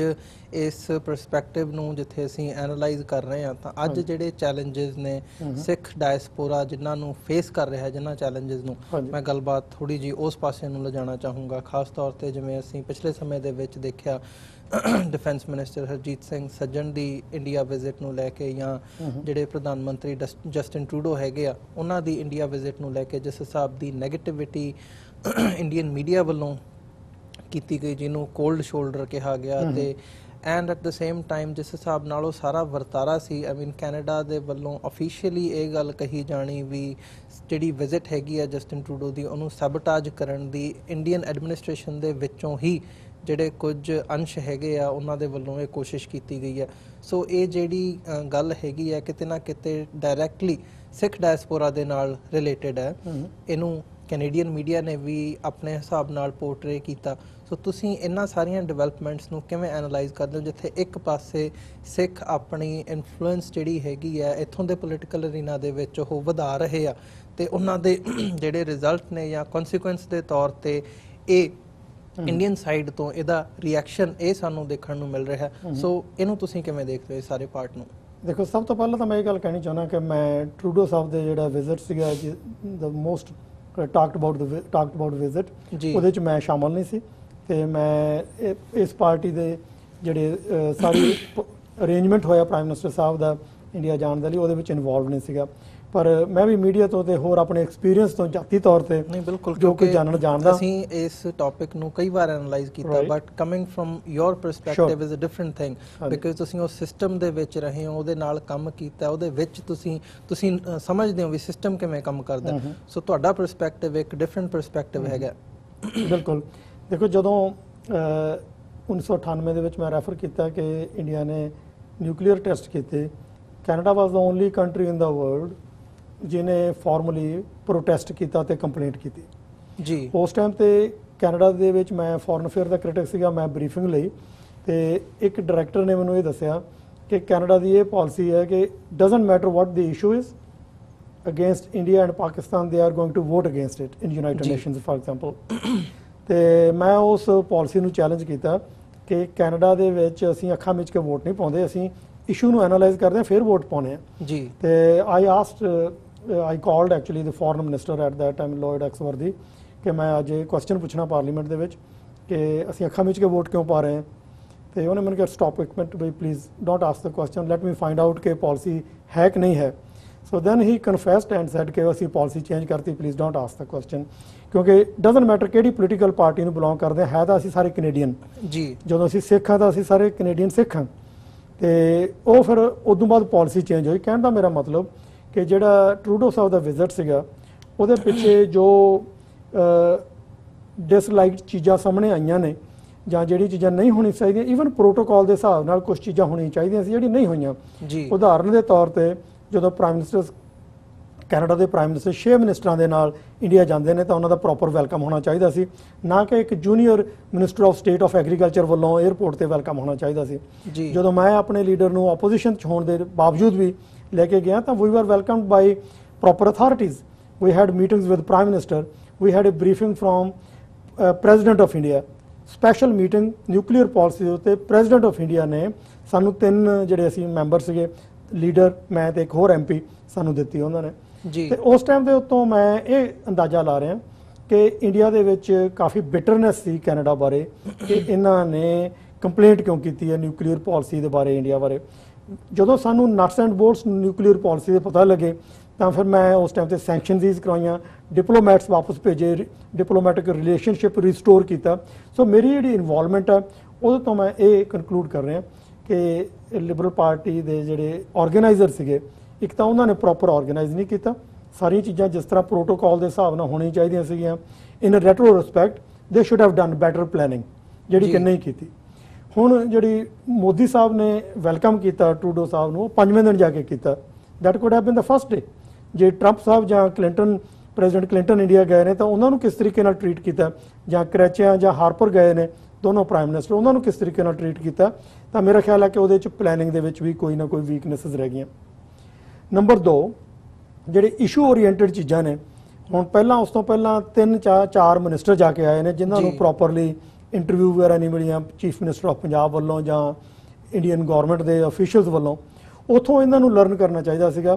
ਇਸ ਪਰਸਪੈਕਟਿਵ ਨੂੰ ਜਿੱਥੇ ਅਸੀਂ ਐਨਾਲਾਈਜ਼ ਕਰ ਰਹੇ ਹਾਂ ਤਾਂ ਅੱਜ ਜਿਹੜੇ ਚੈਲੰਜਸ ਨੇ ਸਿੱਖ ਡਾਇਸਪੋਰਾ ਜਿਨ੍ਹਾਂ ਨੂੰ ਫੇਸ ਕਰ ਰਿਹਾ, ਜਿਨ੍ਹਾਂ ਚੈਲੰਜਸ ਨੂੰ ਮੈਂ ਗੱਲਬਾਤ ਥੋੜੀ ਜੀ ਉਸ ਪਾਸੇ ਨੂੰ ਲਿਜਾਣਾ ਚਾਹੂੰਗਾ। ਖਾਸ ਤੌਰ ਤੇ ਜਿਵੇਂ ਅਸੀਂ ਪਿਛਲੇ ਸਮੇਂ ਦੇ ਵਿੱਚ ਦੇਖਿਆ ਡਿਫੈਂਸ ਮਿਨਿਸਟਰ ਹਰਜੀਤ ਸਿੰਘ ਸੱਜਣ ਦੀ ਇੰਡੀਆ ਵਿਜ਼ਿਟ ਨੂੰ ਲੈ ਕੇ ਜਾਂ ਜਿਹੜੇ ਪ੍ਰਧਾਨ ਮੰਤਰੀ ਜਸਟਿਨ ਟਰੂਡੋ ਹੈਗੇ ਆ ਉਹਨਾਂ ਦੀ ਇੰਡੀਆ ਵਿਜ਼ਿਟ ਨੂੰ ਲੈ ਕੇ ਜਿਸ ਹਿਸਾਬ ਦੀ ਨੈਗੇਟਿਵਿਟੀ ਇੰਡੀਅਨ ਮੀਡੀਆ ਵੱਲੋਂ ਕੀਤੀ ਗਈ, ਜਿਹਨੂੰ ਕੋਲਡ ਸ਼ੋਲਡਰ ਕਿਹਾ ਗਿਆ, ਤੇ and at the same time ਜਿਸ ਹਿਸਾਬ ਨਾਲ ਉਹ ਸਾਰਾ ਵਰਤਾਰਾ ਸੀ, ਆਈ ਮੀਨ ਕੈਨੇਡਾ ਦੇ ਵੱਲੋਂ ਅਫੀਸ਼ੀਅਲੀ ਇਹ ਗੱਲ ਕਹੀ ਜਾਣੀ ਵੀ ਜਿਹੜੀ ਵਿਜ਼ਿਟ ਹੈਗੀ ਆ ਜਸਟਿਨ ਟਰੂਡੋ ਦੀ ਉਹਨੂੰ ਸੈਬੋਟੇਜ ਕਰਨ ਦੀ ਇੰਡੀਅਨ ਐਡਮਿਨਿਸਟ੍ਰੇਸ਼ਨ ਦੇ ਵਿੱਚੋਂ ਹੀ ਜਿਹੜੇ ਕੁਝ ਅੰਸ਼ ਹੈਗੇ ਆ ਉਹਨਾਂ ਦੇ ਵੱਲੋਂ ਇਹ ਕੋਸ਼ਿਸ਼ ਕੀਤੀ ਗਈ ਹੈ। ਸੋ ਇਹ ਜਿਹੜੀ ਗੱਲ ਹੈਗੀ ਆ ਕਿਤੇ ਨਾ ਕਿਤੇ ਡਾਇਰੈਕਟਲੀ ਸਿੱਖ ਡਾਇਸਪੋਰਾ ਦੇ ਨਾਲ ਰਿਲੇਟਡ ਹੈ। ਇਹਨੂੰ ਕੈਨੇਡੀਅਨ ਮੀਡੀਆ ਨੇ ਵੀ ਆਪਣੇ ਹਿਸਾਬ ਨਾਲ ਪੋਰਟਰੇ ਕੀਤਾ। ਸੋ ਤੁਸੀਂ ਇਹਨਾਂ ਸਾਰੀਆਂ ਡਿਵੈਲਪਮੈਂਟਸ ਨੂੰ ਕਿਵੇਂ ਐਨਾਲਾਈਜ਼ ਕਰਦੇ ਹੋ ਜਿੱਥੇ ਇੱਕ ਪਾਸੇ ਸਿੱਖ ਆਪਣੀ ਇਨਫਲੂਐਂਸ ਜਿਹੜੀ ਹੈਗੀ ਆ ਇੱਥੋਂ ਦੇ ਪੋਲੀਟੀਕਲ ਅਰੀਨਾ ਦੇ ਵਿੱਚ ਉਹ ਵਧਾ ਰਹੇ ਆ ਤੇ ਉਹਨਾਂ ਦੇ ਜਿਹੜੇ ਰਿਜ਼ਲਟ ਨੇ ਜਾਂ ਕਨਸੀਕੁਐਂਸ ਦੇ ਤੌਰ ਤੇ ਇਹ ਇੰਡੀਅਨ ਸਾਈਡ ਤੋਂ ਇਹਦਾ ਰਿਐਕਸ਼ਨ ਇਹ ਸਾਨੂੰ ਦੇਖਣ ਨੂੰ ਮਿਲ ਰਿਹਾ। ਸੋ ਇਹਨੂੰ ਤੁਸੀਂ ਕਿਵੇਂ ਦੇਖਦੇ ਹੋ ਇਸ ਸਾਰੇ ਪਾਰਟ ਨੂੰ? ਦੇਖੋ, ਸਭ ਤੋਂ ਪਹਿਲਾਂ ਤਾਂ ਮੈਂ ਇਹ ਗੱਲ ਕਹਿਣੀ ਚਾਹੁੰਦਾ ਕਿ ਮੈਂ ਟਰੂਡੋ ਸਾਹਿਬ ਦੇ ਜਿਹੜਾ ਵਿਜ਼ਿਟ ਸੀਗਾ the most talked about visit ਉਹਦੇ ਚ ਮੈਂ ਸ਼ਾਮਲ ਨਹੀਂ ਸੀ ਤੇ ਮੈਂ ਇਸ ਪਾਰਟੀ ਦੇ ਜਿਹੜੇ ਸਾਰੀ ਅਰੇਂਜਮੈਂਟ ਹੋਇਆ ਪ੍ਰਾਈਮ ਮਿਨਿਸਟਰ ਸਾਹਿਬ ਦਾ ਇੰਡੀਆ ਜਾਣ ਦੇ ਲਈ ਉਹਦੇ ਵਿੱਚ ਇਨਵੋਲਵ ਨਹੀਂ ਸੀਗਾ। ਪਰ ਮੈਂ ਵੀ ਮੀਡੀਆ ਤੋਂ ਤੇ ਹੋਰ ਆਪਣੇ ਐਕਸਪੀਰੀਅੰਸ ਤੋਂ ਜਾਤੀ ਤੌਰ ਤੇ ਜੋ ਕਿ ਜਾਣਦਾ ਅਸੀਂ ਇਸ ਟੌਪਿਕ ਨੂੰ ਕਈ ਵਾਰ ਐਨਾਲਾਈਜ਼ ਕੀਤਾ but coming from your perspective is a different thing because ਤੁਸੀਂ ਉਸ ਸਿਸਟਮ ਦੇ ਵਿੱਚ ਰਹੇ ਹੋ, ਉਹਦੇ ਨਾਲ ਕੰਮ ਕੀਤਾ, ਉਹਦੇ ਵਿੱਚ ਤੁਸੀਂ ਸਮਝਦੇ ਹੋ ਵੀ ਸਿਸਟਮ ਕਿਵੇਂ ਕੰਮ ਕਰਦਾ। ਸੋ ਤੁਹਾਡਾ ਪਰਸਪੈਕਟਿਵ ਇੱਕ ਡਿਫਰੈਂਟ ਪਰਸਪੈਕਟਿਵ ਹੈਗਾ। ਬਿਲਕੁਲ। ਦੇਖੋ, ਜਦੋਂ 1998 ਦੇ ਵਿੱਚ ਮੈਂ ਰੈਫਰ ਕੀਤਾ ਕਿ ਇੰਡੀਆ ਨੇ ਨਿਊਕਲੀਅਰ ਟੈਸਟ ਕੀਤੇ, ਕੈਨੇਡਾ ਵਾਸ ਦਾ ਓਨਲੀ ਕੰਟਰੀ ਇਨ ਦਾ ਵਰਲਡ ਜਿਹਨੇ ਫਾਰਮਲੀ ਪ੍ਰੋਟੈਸਟ ਕੀਤਾ ਤੇ ਕੰਪਲੇਂਟ ਕੀਤੀ ਜੀ। ਉਸ ਟਾਈਮ ਤੇ ਕੈਨੇਡਾ ਦੇ ਵਿੱਚ ਮੈਂ ਫੋਰਨ ਅਫੇਅਰ ਦਾ ਕ੍ਰਿਟਿਕ ਸੀਗਾ। ਮੈਂ ਬਰੀਫਿੰਗ ਲਈ ਤੇ ਇੱਕ ਡਾਇਰੈਕਟਰ ਨੇ ਮੈਨੂੰ ਇਹ ਦੱਸਿਆ ਕਿ ਕੈਨੇਡਾ ਦੀ ਇਹ ਪਾਲਿਸੀ ਹੈ ਕਿ doesn't matter what the issue is against India and Pakistan they are going to vote against it in United Nations for example. ਤੇ ਮੈਂ ਉਸ ਪਾਲਿਸੀ ਨੂੰ ਚੈਲੰਜ ਕੀਤਾ ਕਿ ਕੈਨੇਡਾ ਦੇ ਵਿੱਚ ਅਸੀਂ ਅੱਖਾਂ ਮਿਚ ਕੇ ਵੋਟ ਨਹੀਂ ਪਾਉਂਦੇ, ਅਸੀਂ ਇਸ਼ੂ ਨੂੰ ਐਨਾਲਾਈਜ਼ ਕਰਦੇ ਹਾਂ ਫਿਰ ਵੋਟ ਪਾਉਂਦੇ ਹਾਂ ਜੀ। ਤੇ I called actually the foreign minister at that time, Lloyd Axworthy, ਕਿ ਮੈਂ ਅੱਜ ਇਹ ਕੁਐਸਚਨ ਪੁੱਛਣਾ ਪਾਰਲੀਮੈਂਟ ਦੇ ਵਿੱਚ ਕਿ ਅਸੀਂ ਅੱਖਾਂ ਵਿੱਚ ਕੇ ਵੋਟ ਕਿਉਂ ਪਾ ਰਹੇ ਹਾਂ। ਤੇ ਉਹਨੇ ਮੈਨੂੰ ਕਿਹਾ ਸਟਾਪ ਇੱਕ ਮਿੰਟ ਬਈ please don't ask the question, let me find out ਕਿ ਪਾਲਿਸੀ ਹੈ ਕਿ ਨਹੀਂ ਹੈ। So then he confessed and said ਕਿ ਅਸੀਂ ਪਾਲਿਸੀ ਚੇਂਜ ਕਰਤੀ, please don't ask the question, ਕਿਉਂਕਿ ਡਜ਼ਨਟ ਮੈਟਰ ਕਿਹੜੀ ਪੋਲੀਟੀਕਲ ਪਾਰਟੀ ਨੂੰ ਬਿਲੋਂਗ ਕਰਦੇ ਹੈ ਤਾਂ ਅਸੀਂ ਸਾਰੇ ਕੈਨੇਡੀਅਨ ਜੀ। ਜਦੋਂ ਅਸੀਂ ਸਿੱਖ ਹਾਂ ਤਾਂ ਅਸੀਂ ਸਾਰੇ ਕੈਨੇਡੀਅਨ ਸਿੱਖ ਹਾਂ। ਤੇ ਉਹ ਫਿਰ ਉਦੋਂ ਬਾਅਦ ਪਾਲਿਸੀ ਚੇਂਜ ਹੋਈ। ਕਹਿਣ ਦਾ ਮੇਰਾ ਮਤਲਬ ਕਿ ਜਿਹੜਾ ਟਰੂਡੋ ਸਾਹਿਬ ਦਾ ਵਿਜ਼ਿਟ ਸੀਗਾ ਉਹਦੇ ਪਿੱਛੇ ਜੋ ਡਿਸਲਾਈਕ ਚੀਜ਼ਾਂ ਸਾਹਮਣੇ ਆਈਆਂ ਨੇ ਜਾਂ ਜਿਹੜੀ ਚੀਜ਼ਾਂ ਨਹੀਂ ਹੋਣੀ ਚਾਹੀਦੀਆਂ, ਈਵਨ ਪ੍ਰੋਟੋਕਾਲ ਦੇ ਹਿਸਾਬ ਨਾਲ ਕੁਝ ਚੀਜ਼ਾਂ ਹੋਣੀਆਂ ਚਾਹੀਦੀਆਂ ਸੀ ਜਿਹੜੀ ਨਹੀਂ ਹੋਈਆਂ ਜੀ। ਉਦਾਹਰਨ ਦੇ ਤੌਰ ਤੇ ਜਦੋਂ ਪ੍ਰਾਈਮ ਮਿਨਿਸਟਰ ਕੈਨੇਡਾ ਦੇ ਪ੍ਰਾਈਮ ਮਿਨਿਸਟਰ 6 ਮਿਨਿਸਟਰਾਂ ਦੇ ਨਾਲ ਇੰਡੀਆ ਜਾਂਦੇ ਨੇ ਤਾਂ ਉਹਨਾਂ ਦਾ ਪ੍ਰੋਪਰ ਵੈਲਕਮ ਹੋਣਾ ਚਾਹੀਦਾ ਸੀ, ਨਾ ਕਿ ਇੱਕ junior minister of state of agriculture ਵੱਲੋਂ 에ਅਰਪੋਰਟ ਤੇ ਵੈਲਕਮ ਹੋਣਾ ਚਾਹੀਦਾ ਸੀ। ਜਦੋਂ ਮੈਂ ਆਪਣੇ ਲੀਡਰ ਨੂੰ ਆਪੋਜੀਸ਼ਨ 'ਚ ਹੋਣ ਦੇ ਬਾਵਜੂਦ ਵੀ ਲੈ ਕੇ ਗਿਆ ਤਾਂ we are welcomed by proper authorities. We had meetings with prime minister, we had a briefing from president of India, special meeting nuclear policy ਦੇ ਉੱਤੇ ਪ੍ਰੈਜ਼ੀਡੈਂਟ ਆਫ ਇੰਡੀਆ ਨੇ ਸਾਨੂੰ 3 ਜਿਹੜੇ ਅਸੀਂ ਮੈਂਬਰ ਸੀਗੇ, ਲੀਡਰ, ਮੈਂ ਤੇ ਇੱਕ ਹੋਰ MP, ਸਾਨੂੰ ਦਿੱਤੀ ਉਹਨਾਂ ਨੇ ਜੀ। ਤੇ ਉਸ ਟਾਈਮ ਦੇ ਉੱਤੋਂ ਮੈਂ ਇਹ ਅੰਦਾਜ਼ਾ ਲਾ ਰਿਹਾ ਕਿ ਇੰਡੀਆ ਦੇ ਵਿੱਚ ਕਾਫੀ ਬਿਟਰਨੈਸ ਸੀ ਕੈਨੇਡਾ ਬਾਰੇ ਕਿ ਇਹਨਾਂ ਨੇ ਕੰਪਲੇਂਟ ਕਿਉਂ ਕੀਤੀ ਹੈ ਨਿਊਕਲੀਅਰ ਪਾਲਿਸੀ ਦੇ ਬਾਰੇ, ਇੰਡੀਆ ਬਾਰੇ। ਜਦੋਂ ਸਾਨੂੰ ਨਟਸ ਐਂਡ ਬੋਲਟਸ ਨਿਊਕਲੀਅਰ ਪਾਲਿਸੀ ਦੇ ਪਤਾ ਲੱਗੇ ਤਾਂ ਫਿਰ ਮੈਂ ਉਸ ਟਾਈਮ ਤੇ ਸੈਂਕਸ਼ਨਜ਼ ਕਰਵਾਈਆਂ, ਡਿਪਲੋਮੈਟਸ ਵਾਪਸ ਭੇਜੇ, ਡਿਪਲੋਮੈਟਿਕ ਰਿਲੇਸ਼ਨਸ਼ਿਪ ਰਿਸਟੋਰ ਕੀਤਾ। ਸੋ ਮੇਰੀ ਜਿਹੜੀ ਇਨਵੋਲਵਮੈਂਟ ਹੈ ਉਹਦੇ ਤੋਂ ਮੈਂ ਇਹ ਕਨਕਲੂਡ ਕਰ ਰਿਹਾ ਕਿ ਲਿਬਰਲ ਪਾਰਟੀ ਦੇ ਜਿਹੜੇ ਆਰਗੇਨਾਈਜ਼ਰ ਸੀਗੇ, ਇੱਕ ਤਾਂ ਉਹਨਾਂ ਨੇ ਪ੍ਰੋਪਰ ਆਰਗੇਨਾਈਜ਼ ਨਹੀਂ ਕੀਤਾ ਸਾਰੀਆਂ ਚੀਜ਼ਾਂ ਜਿਸ ਤਰ੍ਹਾਂ ਪ੍ਰੋਟੋਕਾਲ ਦੇ ਹਿਸਾਬ ਨਾਲ ਹੋਣੀ ਚਾਹੀਦੀਆਂ ਸੀਗੀਆਂ। In retrospect they should have done better planning, ਜਿਹੜੀ ਕਿ ਨਹੀਂ ਕੀਤੀ। ਹੁਣ ਜਿਹੜੀ ਮੋਦੀ ਸਾਹਿਬ ਨੇ ਵੈਲਕਮ ਕੀਤਾ ਟਰੂਡੋ ਸਾਹਿਬ ਨੂੰ, ਉਹ 5ਵੇਂ ਦਿਨ ਜਾ ਕੇ ਕੀਤਾ। That could have been the first day. ਜੇ ਟਰੰਪ ਸਾਹਿਬ ਜਾਂ ਕਲਿੰਟਨ, ਪ੍ਰੈਜ਼ੀਡੈਂਟ ਕਲਿੰਟਨ ਇੰਡੀਆ ਗਏ ਨੇ ਤਾਂ ਉਹਨਾਂ ਨੂੰ ਕਿਸ ਤਰੀਕੇ ਨਾਲ ਟਰੀਟ ਕੀਤਾ, ਜਾਂ ਕਰੈਚਿਆ ਜਾਂ ਹਾਰਪਰ ਗਏ ਨੇ ਦੋਨੋਂ ਪ੍ਰਾਈਮ ਮਿਨਿਸਟਰ, ਉਹਨਾਂ ਨੂੰ ਕਿਸ ਤਰੀਕੇ ਨਾਲ ਟਰੀਟ ਕੀਤਾ, ਤਾਂ ਮੇਰਾ ਖਿਆਲ ਹੈ ਕਿ ਉਹਦੇ 'ਚ ਪਲੈਨਿੰਗ ਦੇ ਵਿੱਚ ਵੀ ਕੋਈ ਨਾ ਕੋਈ ਵੀਕਨੈਸਿਸ ਰਹਿ ਗਈਆਂ। ਨੰਬਰ 2, ਜਿਹੜੇ ਇਸ਼ੂ ਓਰੀਐਂਟਡ ਚੀਜ਼ਾਂ ਨੇ, ਹੁਣ ਪਹਿਲਾਂ ਉਸ ਤੋਂ ਪਹਿਲਾਂ 3-4 ਮਿਨਿਸਟਰ ਜਾ ਕੇ ਆਏ ਨੇ ਜਿਨ੍ਹਾਂ ਨੂੰ ਪ੍ਰੋਪਰਲੀ ਇੰਟਰਵਿਊ ਵਗੈਰਾ ਨਹੀਂ ਮਿਲੀਆਂ ਚੀਫ ਮਿਨਿਸਟਰ ਆਫ ਪੰਜਾਬ ਵੱਲੋਂ ਜਾਂ ਇੰਡੀਅਨ ਗੌਰਮੈਂਟ ਦੇ ਅਫੀਸ਼ੀਅਲਸ ਵੱਲੋਂ। ਉੱਥੋਂ ਇਹਨਾਂ ਨੂੰ ਲਰਨ ਕਰਨਾ ਚਾਹੀਦਾ ਸੀਗਾ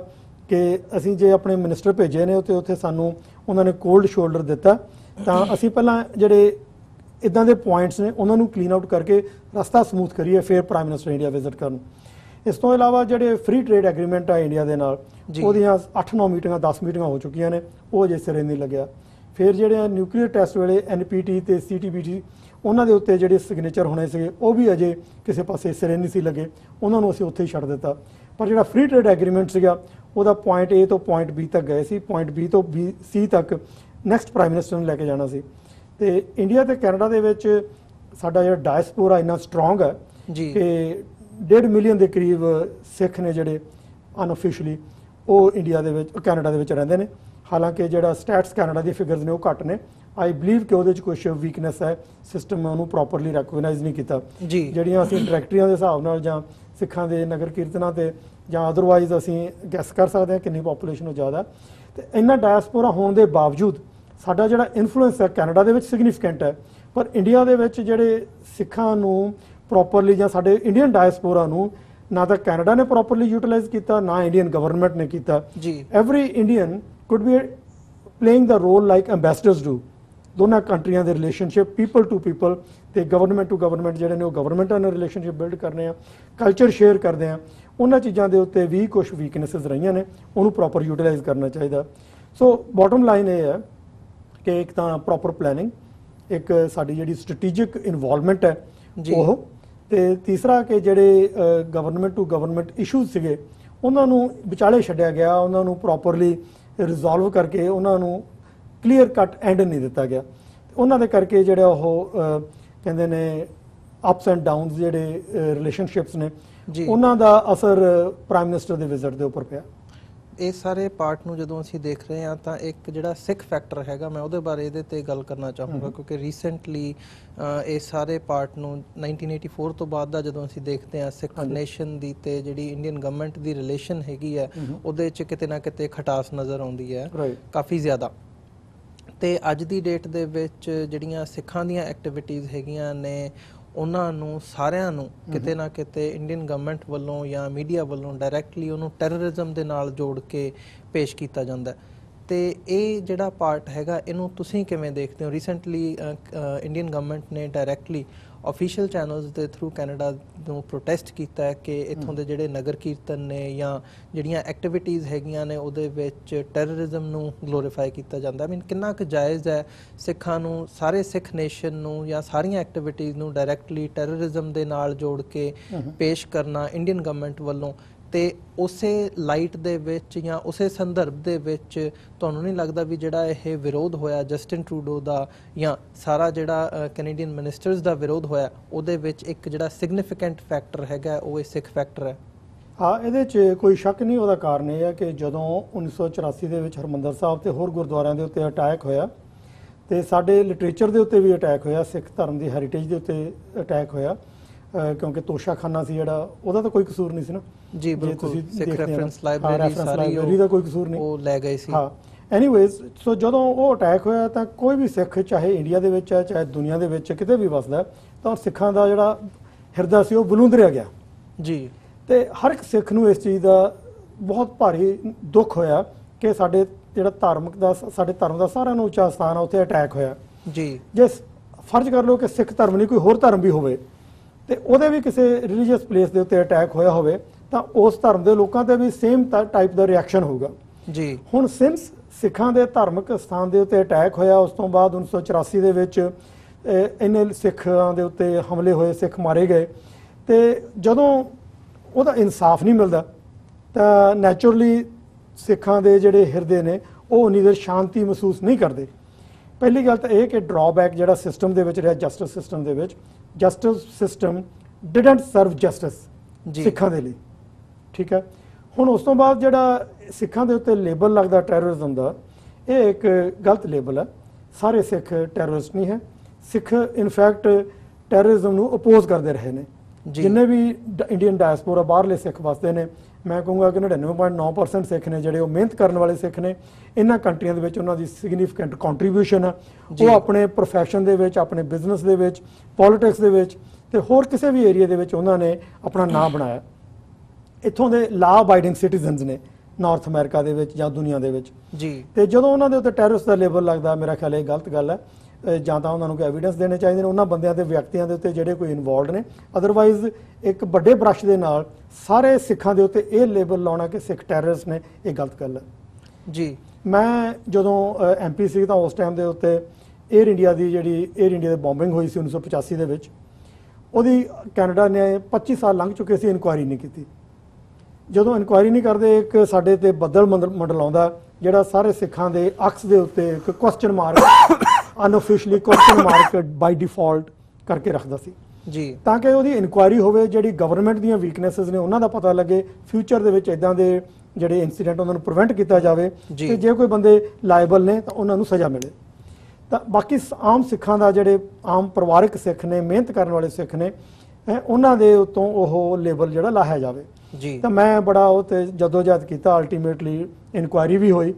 ਕਿ ਅਸੀਂ ਜੇ ਆਪਣੇ ਮਿਨਿਸਟਰ ਭੇਜੇ ਨੇ ਉੱਥੇ ਸਾਨੂੰ ਉਹਨਾਂ ਨੇ ਕੋਲਡ ਸ਼ੋਲਡਰ ਦਿੱਤਾ, ਤਾਂ ਅਸੀਂ ਪਹਿਲਾਂ ਜਿਹੜੇ ਇਦਾਂ ਦੇ ਪੁਆਇੰਟਸ ਨੇ ਉਹਨਾਂ ਨੂੰ ਕਲੀਨ ਆਊਟ ਕਰਕੇ ਰਸਤਾ ਸਮੂਥ ਕਰੀਏ, ਫਿਰ ਪ੍ਰਾਈਮ ਮਿਨਿਸਟਰ ਇੰਡੀਆ ਵਿਜ਼ਿਟ ਕਰਨ। ਇਸ ਤੋਂ ਇਲਾਵਾ ਜਿਹੜੇ ਫ੍ਰੀ ਟ੍ਰੇਡ ਐਗਰੀਮੈਂਟ ਆ ਇੰਡੀਆ ਦੇ ਨਾਲ, ਉਹਦੀਆਂ 8-9 ਮੀਟਿੰਗਾਂ 10 ਮੀਟਿੰਗਾਂ ਹੋ ਚੁੱਕੀਆਂ ਨੇ, ਉਹ ਅਜੇ ਸਿਰੇ ਨਹੀਂ ਲੱਗਿਆ। ਫਿਰ ਜਿਹੜੇ ਨਿਊਕਲੀਅਰ ਟੈਸਟ ਵੇਲੇ NPT ਤੇ CTBT, ਉਹਨਾਂ ਦੇ ਉੱਤੇ ਜਿਹੜੇ ਸਿਗਨੇਚਰ ਹੋਣੇ ਸੀਗੇ ਉਹ ਵੀ ਅਜੇ ਕਿਸੇ ਪਾਸੇ ਸਿਰੇ ਨਹੀਂ ਸੀ ਲੱਗੇ, ਉਹਨਾਂ ਨੂੰ ਅਸੀਂ ਉੱਥੇ ਹੀ ਛੱਡ ਦਿੱਤਾ। ਪਰ ਜਿਹੜਾ ਫ੍ਰੀ ਟ੍ਰੇਡ ਐਗਰੀਮੈਂਟ ਸੀਗਾ ਉਹਦਾ ਪੁਆਇੰਟ A ਤੋਂ ਪੁਆਇੰਟ B ਤੱਕ ਗਏ ਸੀ, ਪੁਆਇੰਟ B ਤੋਂ C ਤੱਕ ਨੈਕਸਟ ਪ੍ਰਾਈਮ ਮਿਨਿਸਟਰ ਨੂੰ ਲੈ ਕੇ ਜਾਣਾ ਸੀ। ਤੇ ਇੰਡੀਆ ਤੇ ਕੈਨੇਡਾ ਦੇ ਵਿੱਚ ਸਾਡਾ ਜਿਹੜਾ ਡਾਇਸਪੋਰਾ ਇੰਨਾ ਸਟਰੋਂਗ ਹੈ ਕਿ 1.5 ਮਿਲੀਅਨ ਦੇ ਕਰੀਬ ਸਿੱਖ ਨੇ ਜਿਹੜੇ ਅਨਅਫੀਸ਼ੀਅਲੀ ਉਹ ਇੰਡੀਆ ਦੇ ਵਿੱਚ, ਕੈਨੇਡਾ ਦੇ ਵਿੱਚ ਰਹਿੰਦੇ ਨੇ। ਹਾਲਾਂਕਿ ਜਿਹੜਾ ਸਟੈਟਸ ਕੈਨੇਡਾ ਦੀ ਫਿਗਰਸ ਨੇ ਉਹ ਘੱਟ ਨੇ। ਆਈ ਬਲੀਵ ਕਿ ਉਹਦੇ 'ਚ ਕੁਝ ਵੀਕਨੈਸ ਹੈ, ਸਿਸਟਮ ਉਹਨੂੰ ਪ੍ਰੋਪਰਲੀ ਰੈਕਗਨਾਈਜ਼ ਨਹੀਂ ਕੀਤਾ। ਜਿਹੜੀਆਂ ਅਸੀਂ ਡਾਇਰੈਕਟਰੀਆਂ ਦੇ ਹਿਸਾਬ ਨਾਲ ਜਾਂ ਸਿੱਖਾਂ ਦੇ ਨਗਰ ਕੀਰਤਨਾਂ ਤੇ ਜਾਂ ਅਦਰਵਾਈਜ਼ ਅਸੀਂ ਗੈਸ ਕਰ ਸਕਦੇ ਹਾਂ ਕਿੰਨੀ ਪੋਪੂਲੇਸ਼ਨ ਉਹ ਜ਼ਿਆਦਾ। ਤੇ ਇੰਨਾ ਡਾਇਸਪੋਰਾ ਹੋਣ ਦੇ ਬਾਵਜੂਦ ਸਾਡਾ ਜਿਹੜਾ ਇਨਫਲੂਐਂਸ ਹੈ ਕੈਨੇਡਾ ਦੇ ਵਿੱਚ ਸਿਗਨੀਫੀਕੈਂਟ ਹੈ, ਪਰ ਇੰਡੀਆ ਦੇ ਵਿੱਚ ਜਿਹੜੇ ਸਿੱਖਾਂ ਨੂੰ ਪ੍ਰੋਪਰਲੀ ਜਾਂ ਸਾਡੇ ਇੰਡੀਅਨ ਡਾਇਸਪੋਰਾ ਨੂੰ ਨਾ ਤਾਂ ਕੈਨੇਡਾ ਨੇ ਪ੍ਰੋਪਰਲੀ ਯੂਟਿਲਾਈਜ਼ ਕੀਤਾ, ਨਾ ਇੰਡੀਅਨ ਗਵਰਨਮੈਂਟ ਨੇ ਕੀਤਾ। Every Indian could be playing the role like ambassadors do. ਦੋਨਾਂ ਕੰਟਰੀਆਂ ਦੇ ਰਿਲੇਸ਼ਨਸ਼ਿਪ ਪੀਪਲ ਟੂ ਪੀਪਲ ਤੇ ਗਵਰਨਮੈਂਟ ਟੂ ਗਵਰਨਮੈਂਟ ਜਿਹੜੇ ਨੇ ਉਹ ਗਵਰਨਮੈਂਟਾਂ ਨਾਲ ਰਿਲੇਸ਼ਨਸ਼ਿਪ ਬਿਲਡ ਕਰਨੇ ਆ, ਕਲਚਰ ਸ਼ੇਅਰ ਕਰਦੇ ਆ, ਉਹਨਾਂ ਚੀਜ਼ਾਂ ਦੇ ਉੱਤੇ ਵੀ ਕੁਝ ਵੀਕਨੈਸਿਸ ਰਹੀਆਂ ਨੇ, ਉਹਨੂੰ ਪ੍ਰੋਪਰ ਯੂਟਿਲਾਈਜ਼ ਕਰਨਾ ਚਾਹੀਦਾ। ਸੋ ਬਾਟਮ ਲਾਈਨ ਇਹ ਹੈ ਕਿ ਇੱਕ ਤਾਂ ਪ੍ਰੋਪਰ ਪਲੈਨਿੰਗ, ਇੱਕ ਸਾਡੀ ਜਿਹੜੀ ਸਟ੍ਰੈਟੇਜਿਕ ਇਨਵੋਲਵਮੈਂਟ ਹੈ ਉਹ, ਤੇ ਤੀਸਰਾ ਕਿ ਜਿਹੜੇ ਗਵਰਨਮੈਂਟ ਟੂ ਗਵਰਨਮੈਂਟ ਇਸ਼ੂਜ਼ ਸੀਗੇ ਉਹਨਾਂ ਨੂੰ ਵਿਚਾਲੇ ਛੱਡਿਆ ਗਿਆ, ਉਹਨਾਂ ਨੂੰ ਪ੍ਰੋਪਰਲੀ ਰਿਜ਼ੋਲਵ ਕਰਕੇ ਉਹਨਾਂ ਨੂੰ ਕਲੀਅਰ ਕੱਟ ਐਂਡ ਨਹੀਂ ਦਿੱਤਾ ਗਿਆ। ਉਹਨਾਂ ਦੇ ਕਰਕੇ ਜਿਹੜਾ ਉਹ ਕਹਿੰਦੇ ਨੇ ਅਪਸ ਐਂਡ ਡਾਊਨਸ ਜਿਹੜੇ ਰਿਲੇਸ਼ਨਸ਼ਿਪਸ ਨੇ ਉਹਨਾਂ ਦਾ ਅਸਰ ਪ੍ਰਾਈਮ ਮਿਨਿਸਟਰ ਦੇ ਵਿਜ਼ਿਟ ਦੇ ਉੱਪਰ ਪਿਆ। ਇਹ ਸਾਰੇ ਪਾਰਟ ਨੂੰ ਜਦੋਂ ਅਸੀਂ ਦੇਖ ਰਹੇ ਹਾਂ ਤਾਂ ਇੱਕ ਜਿਹੜਾ ਸਿੱਖ ਫੈਕਟਰ ਹੈਗਾ, ਮੈਂ ਉਹਦੇ ਬਾਰੇ ਇਹਦੇ ਤੇ ਗੱਲ ਕਰਨਾ ਚਾਹੂੰਗਾ ਕਿਉਂਕਿ ਰੀਸੈਂਟਲੀ ਇਹ ਸਾਰੇ ਪਾਰਟ ਨੂੰ 1984 ਤੋਂ ਬਾਅਦ ਦਾ ਜਦੋਂ ਅਸੀਂ ਦੇਖਦੇ ਹਾਂ ਸਿੱਖ ਨੇਸ਼ਨ ਦੀ ਤੇ ਜਿਹੜੀ ਇੰਡੀਅਨ ਗਵਰਨਮੈਂਟ ਦੀ ਰਿਲੇਸ਼ਨ ਹੈਗੀ ਹੈ ਉਹਦੇ 'ਚ ਕਿਤੇ ਨਾ ਕਿਤੇ ਖਟਾਸ ਨਜ਼ਰ ਆਉਂਦੀ ਹੈ ਕਾਫੀ ਜ਼ਿਆਦਾ। ਤੇ ਅੱਜ ਦੀ ਡੇਟ ਦੇ ਵਿੱਚ ਜਿਹੜੀਆਂ ਸਿੱਖਾਂ ਦੀਆਂ ਐਕਟੀਵਿਟੀਜ਼ ਹੈਗੀਆਂ ਨੇ ਉਹਨਾਂ ਨੂੰ ਸਾਰਿਆਂ ਨੂੰ ਕਿਤੇ ਨਾ ਕਿਤੇ ਇੰਡੀਅਨ ਗਵਰਨਮੈਂਟ ਵੱਲੋਂ ਜਾਂ ਮੀਡੀਆ ਵੱਲੋਂ ਡਾਇਰੈਕਟਲੀ ਉਹਨੂੰ ਟੈਰਰਿਜ਼ਮ ਦੇ ਨਾਲ ਜੋੜ ਕੇ ਪੇਸ਼ ਕੀਤਾ ਜਾਂਦਾ। ਤੇ ਇਹ ਜਿਹੜਾ ਪਾਰਟ ਹੈਗਾ ਇਹਨੂੰ ਤੁਸੀਂ ਕਿਵੇਂ ਦੇਖਦੇ ਹੋ? ਰੀਸੈਂਟਲੀ ਇੰਡੀਅਨ ਗਵਰਨਮੈਂਟ ਨੇ ਡਾਇਰੈਕਟਲੀ ਆਫੀਸ਼ੀਅਲ ਚੈਨਲਸ ਦੇ ਥਰੂ ਕੈਨੇਡਾ ਨੂੰ ਪ੍ਰੋਟੈਸਟ ਕੀਤਾ ਹੈ ਕਿ ਇੱਥੋਂ ਦੇ ਜਿਹੜੇ ਨਗਰ ਕੀਰਤਨ ਨੇ ਜਾਂ ਜਿਹੜੀਆਂ ਐਕਟੀਵਿਟੀਜ਼ ਹੈਗੀਆਂ ਨੇ ਉਹਦੇ ਵਿੱਚ ਟੈਰਰਿਜ਼ਮ ਨੂੰ ਗਲੋਰੀਫਾਈ ਕੀਤਾ ਜਾਂਦਾ। ਆਈ ਮੀਨ ਕਿੰਨਾ ਕੁ ਜਾਇਜ਼ ਹੈ ਸਿੱਖਾਂ ਨੂੰ, ਸਾਰੇ ਸਿੱਖ ਨੇਸ਼ਨ ਨੂੰ ਜਾਂ ਸਾਰੀਆਂ ਐਕਟੀਵਿਟੀਜ਼ ਨੂੰ ਡਾਇਰੈਕਟਲੀ ਟੈਰਰਿਜ਼ਮ ਦੇ ਨਾਲ ਜੋੜ ਕੇ ਪੇਸ਼ ਕਰਨਾ ਇੰਡੀਅਨ ਗਵਰਨਮੈਂਟ ਵੱਲੋਂ? ਤੇ ਉਸੇ ਲਾਈਟ ਦੇ ਵਿੱਚ ਜਾਂ ਉਸੇ ਸੰਦਰਭ ਦੇ ਵਿੱਚ ਤੁਹਾਨੂੰ ਨਹੀਂ ਲੱਗਦਾ ਵੀ ਜਿਹੜਾ ਇਹ ਵਿਰੋਧ ਹੋਇਆ ਜਸਟਿਨ ਟਰੂਡੋ ਦਾ ਜਾਂ ਸਾਰਾ ਜਿਹੜਾ ਕੈਨੇਡੀਅਨ ਮਿਨਿਸਟਰਸ ਦਾ ਵਿਰੋਧ ਹੋਇਆ ਉਹਦੇ ਵਿੱਚ ਇੱਕ ਜਿਹੜਾ ਸਿਗਨੀਫੀਕੈਂਟ ਫੈਕਟਰ ਹੈਗਾ ਉਹ ਇਹ ਸਿੱਖ ਫੈਕਟਰ ਹੈ? ਹਾਂ, ਇਹਦੇ 'ਚ ਕੋਈ ਸ਼ੱਕ ਨਹੀਂ। ਉਹਦਾ ਕਾਰਨ ਇਹ ਹੈ ਕਿ ਜਦੋਂ 1984 ਦੇ ਵਿੱਚ ਹਰਿਮੰਦਰ ਸਾਹਿਬ ਤੇ ਹੋਰ ਗੁਰਦੁਆਰਿਆਂ ਦੇ ਉੱਤੇ ਅਟੈਕ ਹੋਇਆ ਤੇ ਸਾਡੇ ਲਿਟਰੇਚਰ ਦੇ ਉੱਤੇ ਵੀ ਅਟੈਕ ਹੋਇਆ, ਸਿੱਖ ਧਰਮ ਦੀ ਹੈਰੀਟੇਜ ਦੇ ਉੱਤੇ ਅਟੈਕ ਹੋਇਆ, ਕਿਉਂਕਿ ਤੋਸ਼ਾਖਾਨਾ ਸੀ ਜਿਹੜਾ, ਉਹਦਾ ਤਾਂ ਕੋਈ ਕਸੂਰ ਨਹੀਂ ਸੀ ਨਾ ਜੀ। ਬਿਲਕੁਲ, ਸਿੱਖ ਰੈਫਰੈਂਸ ਲਾਇਬ੍ਰੇਰੀ ਸਾਰੀ ਦਾ ਕੋਈ ਕਸੂਰ ਨਹੀਂ, ਉਹ ਲੈ ਗਏ ਸੀ। ਹਾਂ, ਐਨੀਵੇਜ਼, ਸੋ ਜਦੋਂ ਉਹ ਅਟੈਕ ਹੋਇਆ ਤਾਂ ਕੋਈ ਵੀ ਸਿੱਖ, ਚਾਹੇ ਇੰਡੀਆ ਦੇ ਵਿੱਚ ਹੈ ਚਾਹੇ ਦੁਨੀਆ ਦੇ ਵਿੱਚ ਕਿਤੇ ਵੀ ਵਸਦਾ, ਤਾਂ ਸਿੱਖਾਂ ਦਾ ਜਿਹੜਾ ਹਿਰਦਾ ਸੀ ਉਹ ਬਲੂੰਦਰਿਆ ਗਿਆ ਜੀ। ਤੇ ਹਰ ਇੱਕ ਸਿੱਖ ਨੂੰ ਇਸ ਚੀਜ਼ ਦਾ ਬਹੁਤ ਭਾਰੀ ਦੁੱਖ ਹੋਇਆ ਕਿ ਸਾਡੇ ਜਿਹੜਾ ਸਾਡੇ ਧਰਮ ਦਾ ਸਾਰਿਆਂ ਨੂੰ ਉੱਚਾ ਸਥਾਨ ਆ, ਉੱਥੇ ਅਟੈਕ ਹੋਇਆ ਜੀ। ਜੇ ਫਰਜ਼ ਕਰ ਲਓ ਕਿ ਸਿੱਖ ਧਰਮ ਨਹੀਂ ਕੋਈ ਹੋਰ ਧਰਮ ਵੀ ਹੋਵੇ ਤੇ ਉਹਦੇ ਵੀ ਕਿਸੇ ਰਿਲੀਜੀਅਸ ਪਲੇਸ ਦੇ ਉੱਤੇ ਅਟੈਕ ਹੋਇਆ ਹੋਵੇ ਤਾਂ ਉਸ ਧਰਮ ਦੇ ਲੋਕਾਂ ਤੇ ਵੀ ਸੇਮ ਟਾਈਪ ਦਾ ਰਿਐਕਸ਼ਨ ਹੋਊਗਾ ਜੀ। ਹੁਣ ਸਿੰਸ ਸਿੱਖਾਂ ਦੇ ਧਾਰਮਿਕ ਸਥਾਨ ਦੇ ਉੱਤੇ ਅਟੈਕ ਹੋਇਆ, ਉਸ ਤੋਂ ਬਾਅਦ 1984 ਦੇ ਵਿੱਚ ਇੰਨੇ ਸਿੱਖਾਂ ਦੇ ਉੱਤੇ ਹਮਲੇ ਹੋਏ, ਸਿੱਖ ਮਾਰੇ ਗਏ, ਤੇ ਜਦੋਂ ਉਹਦਾ ਇਨਸਾਫ ਨਹੀਂ ਮਿਲਦਾ ਤਾਂ ਨੈਚੁਰਲੀ ਸਿੱਖਾਂ ਦੇ ਜਿਹੜੇ ਹਿਰਦੇ ਨੇ ਉਹ ਉਨੀ ਦੇਰ ਸ਼ਾਂਤੀ ਮਹਿਸੂਸ ਨਹੀਂ ਕਰਦੇ। ਪਹਿਲੀ ਗੱਲ ਤਾਂ ਇਹ ਕਿ ਡਰਾਬੈਕ ਜਿਹੜਾ ਸਿਸਟਮ ਦੇ ਵਿੱਚ ਰਿਹਾ, ਜਸਟਿਸ ਸਿਸਟਮ ਦੇ ਵਿੱਚ, justice system didn't serve justice ਸਿੱਖਾਂ ਦੇ ਲਈ, ਠੀਕ ਹੈ। ਹੁਣ ਉਸ ਤੋਂ ਬਾਅਦ ਜਿਹੜਾ ਸਿੱਖਾਂ ਦੇ ਉੱਤੇ ਲੇਬਲ ਲੱਗਦਾ ਟੈਰਰਿਜ਼ਮ ਦਾ, ਇਹ ਇੱਕ ਗਲਤ ਲੇਬਲ ਹੈ। ਸਾਰੇ ਸਿੱਖ ਟੈਰਰਿਸਟ ਨਹੀਂ ਹੈ। ਸਿੱਖ ਇਨਫੈਕਟ ਟੈਰਰਿਜ਼ਮ ਨੂੰ ਅਪੋਜ਼ ਕਰਦੇ ਰਹੇ ਨੇ। ਜਿੰਨੇ ਵੀ ਇੰਡੀਅਨ ਡਾਇਸਪੋਰਾ ਬਾਹਰਲੇ ਸਿੱਖ ਵਸਦੇ ਨੇ, ਮੈਂ ਕਹੂੰਗਾ ਕਿ 99.9% ਸਿੱਖ ਨੇ ਜਿਹੜੇ ਉਹ ਮਿਹਨਤ ਕਰਨ ਵਾਲੇ ਸਿੱਖ ਨੇ। ਇਹਨਾਂ ਕੰਟਰੀਆਂ ਦੇ ਵਿੱਚ ਉਹਨਾਂ ਦੀ ਸਿਗਨੀਫੀਕੈਂਟ ਕੰਟਰੀਬਿਊਸ਼ਨ ਹੈ। ਉਹ ਆਪਣੇ ਪ੍ਰੋਫੈਸ਼ਨ ਦੇ ਵਿੱਚ, ਆਪਣੇ ਬਿਜ਼ਨਸ ਦੇ ਵਿੱਚ, ਪੋਲਿਟਿਕਸ ਦੇ ਵਿੱਚ ਤੇ ਹੋਰ ਕਿਸੇ ਵੀ ਏਰੀਆ ਦੇ ਵਿੱਚ ਉਹਨਾਂ ਨੇ ਆਪਣਾ ਨਾਮ ਬਣਾਇਆ। ਇੱਥੋਂ ਦੇ ਲਾ ਅਬਾਈਡਿੰਗ ਸਿਟੀਜ਼ਨਸ ਨੇ ਨਾਰਥ ਅਮਰੀਕਾ ਦੇ ਵਿੱਚ ਜਾਂ ਦੁਨੀਆ ਦੇ ਵਿੱਚ ਜੀ। ਤੇ ਜਦੋਂ ਉਹਨਾਂ ਦੇ ਉੱਤੇ ਟੈਰਰਿਸਟ ਦਾ ਲੇਬਲ ਲੱਗਦਾ, ਮੇਰਾ ਖਿਆਲ ਇਹ ਗਲਤ ਗੱਲ ਹੈ। ਜਾਂ ਤਾਂ ਉਹਨਾਂ ਨੂੰ ਕੋਈ ਐਵੀਡੈਂਸ ਦੇਣੇ ਚਾਹੀਦੇ ਨੇ ਉਹਨਾਂ ਬੰਦਿਆਂ ਦੇ, ਵਿਅਕਤੀਆਂ ਦੇ ਉੱਤੇ ਜਿਹੜੇ ਕੋਈ ਇਨਵੋਲਡ ਨੇ। ਅਦਰਵਾਈਜ਼ ਇੱਕ ਵੱਡੇ ਬ੍ਰਸ਼ ਦੇ ਨਾਲ ਸਾਰੇ ਸਿੱਖਾਂ ਦੇ ਉੱਤੇ ਇਹ ਲੇਬਲ ਲਾਉਣਾ ਕਿ ਸਿੱਖ ਟੈਰਰਿਸਟ ਨੇ, ਇਹ ਗਲਤ ਗੱਲ ਹੈ ਜੀ। ਮੈਂ ਜਦੋਂ MP ਸੀ ਤਾਂ ਉਸ ਟਾਈਮ ਦੇ ਉੱਤੇ ਏਅਰ ਇੰਡੀਆ ਦੀ ਦੀ ਬੰਬਿੰਗ ਹੋਈ ਸੀ 1985 ਦੇ ਵਿੱਚ, ਉਹਦੀ ਕੈਨੇਡਾ ਨੇ 25 ਸਾਲ ਲੰਘ ਚੁੱਕੇ ਸੀ, ਇਨਕੁਆਇਰੀ ਨਹੀਂ ਕੀਤੀ। ਜਦੋਂ ਇਨਕੁਆਇਰੀ ਨਹੀਂ ਕਰਦੇ, ਇੱਕ ਸਾਡੇ ਤੇ ਬੱਦਲ ਮੰਡਲਾਉਂਦਾ ਜਿਹੜਾ ਸਾਰੇ ਸਿੱਖਾਂ ਦੇ ਅਕਸ ਦੇ ਉੱਤੇ ਇੱਕ question mark, unofficially question mark by default ਕਰਕੇ ਰੱਖਦਾ ਸੀ ਜੀ, ਤਾਂ ਕਿ ਉਹਦੀ ਇਨਕੁਆਇਰੀ ਹੋਵੇ, ਜਿਹੜੀ ਗਵਰਨਮੈਂਟ ਦੀਆਂ ਵੀਕਨੈਸਸ ਨੇ ਉਹਨਾਂ ਦਾ ਪਤਾ ਲੱਗੇ, ਫਿਊਚਰ ਦੇ ਵਿੱਚ ਇਦਾਂ ਦੇ ਜਿਹੜੇ ਇਨਸੀਡੈਂਟ ਉਹਨਾਂ ਨੂੰ ਪ੍ਰੀਵੈਂਟ ਕੀਤਾ ਜਾਵੇ ਤੇ ਜੇ ਕੋਈ ਬੰਦੇ ਲਾਇਬਲ ਨੇ ਤਾਂ ਉਹਨਾਂ ਨੂੰ ਸਜ਼ਾ ਮਿਲੇ। ਤਾਂ ਬਾਕੀ ਆਮ ਸਿੱਖਾਂ ਦਾ, ਜਿਹੜੇ ਆਮ ਪਰਿਵਾਰਕ ਸਿੱਖ ਨੇ, ਮਿਹਨਤ ਕਰਨ ਵਾਲੇ ਸਿੱਖ ਨੇ, ਉਹਨਾਂ ਦੇ ਉੱਤੋਂ ਉਹ ਲੇਬਲ ਜਿਹੜਾ ਲਾਹਿਆ ਜਾਵੇ ਜੀ। ਤਾਂ ਮੈਂ ਬੜਾ ਉਹ ਤੇ ਜਦੋਜਹਿਦ ਕੀਤਾ। ਅਲਟੀਮੇਟਲੀ ਇਨਕੁਆਇਰੀ ਵੀ ਹੋਈ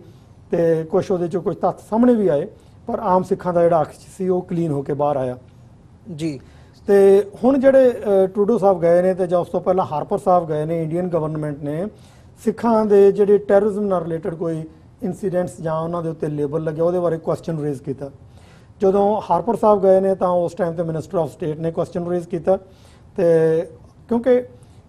ਤੇ ਕੁਛ ਉਹਦੇ ਚੋਂ ਕੁਝ ਤੱਥ ਸਾਹਮਣੇ ਵੀ ਆਏ, ਪਰ ਆਮ ਸਿੱਖਾਂ ਦਾ ਜਿਹੜਾ ਅਕਸ ਸੀ ਉਹ ਕਲੀਨ ਹੋ ਕੇ ਬਾਹਰ ਆਇਆ ਜੀ। ਤੇ ਹੁਣ ਜਿਹੜੇ ਟਰੂਡੋ ਸਾਹਿਬ ਗਏ ਨੇ ਤੇ ਜਾਂ ਉਸ ਤੋਂ ਪਹਿਲਾਂ ਹਾਰਪਰ ਸਾਹਿਬ ਗਏ ਨੇ, ਇੰਡੀਅਨ ਗਵਰਨਮੈਂਟ ਨੇ ਸਿੱਖਾਂ ਦੇ ਜਿਹੜੇ ਟੈਰਰਿਜ਼ਮ ਨਾਲ ਰਿਲੇਟਡ ਕੋਈ ਇਨਸੀਡੈਂਟਸ ਜਾਂ ਉਹਨਾਂ ਦੇ ਉੱਤੇ ਲੇਬਲ ਲੱਗਿਆ, ਉਹਦੇ ਬਾਰੇ ਕੁਐਸਚਨ ਰੇਜ਼ ਕੀਤਾ। ਜਦੋਂ ਹਾਰਪਰ ਸਾਹਿਬ ਗਏ ਨੇ ਤਾਂ ਉਸ ਟਾਈਮ ਤੇ ਮਿਨਿਸਟਰ ਆਫ ਸਟੇਟ ਨੇ ਕੁਐਸਚਨ ਰੇਜ਼ ਕੀਤਾ, ਤੇ ਕਿਉਂਕਿ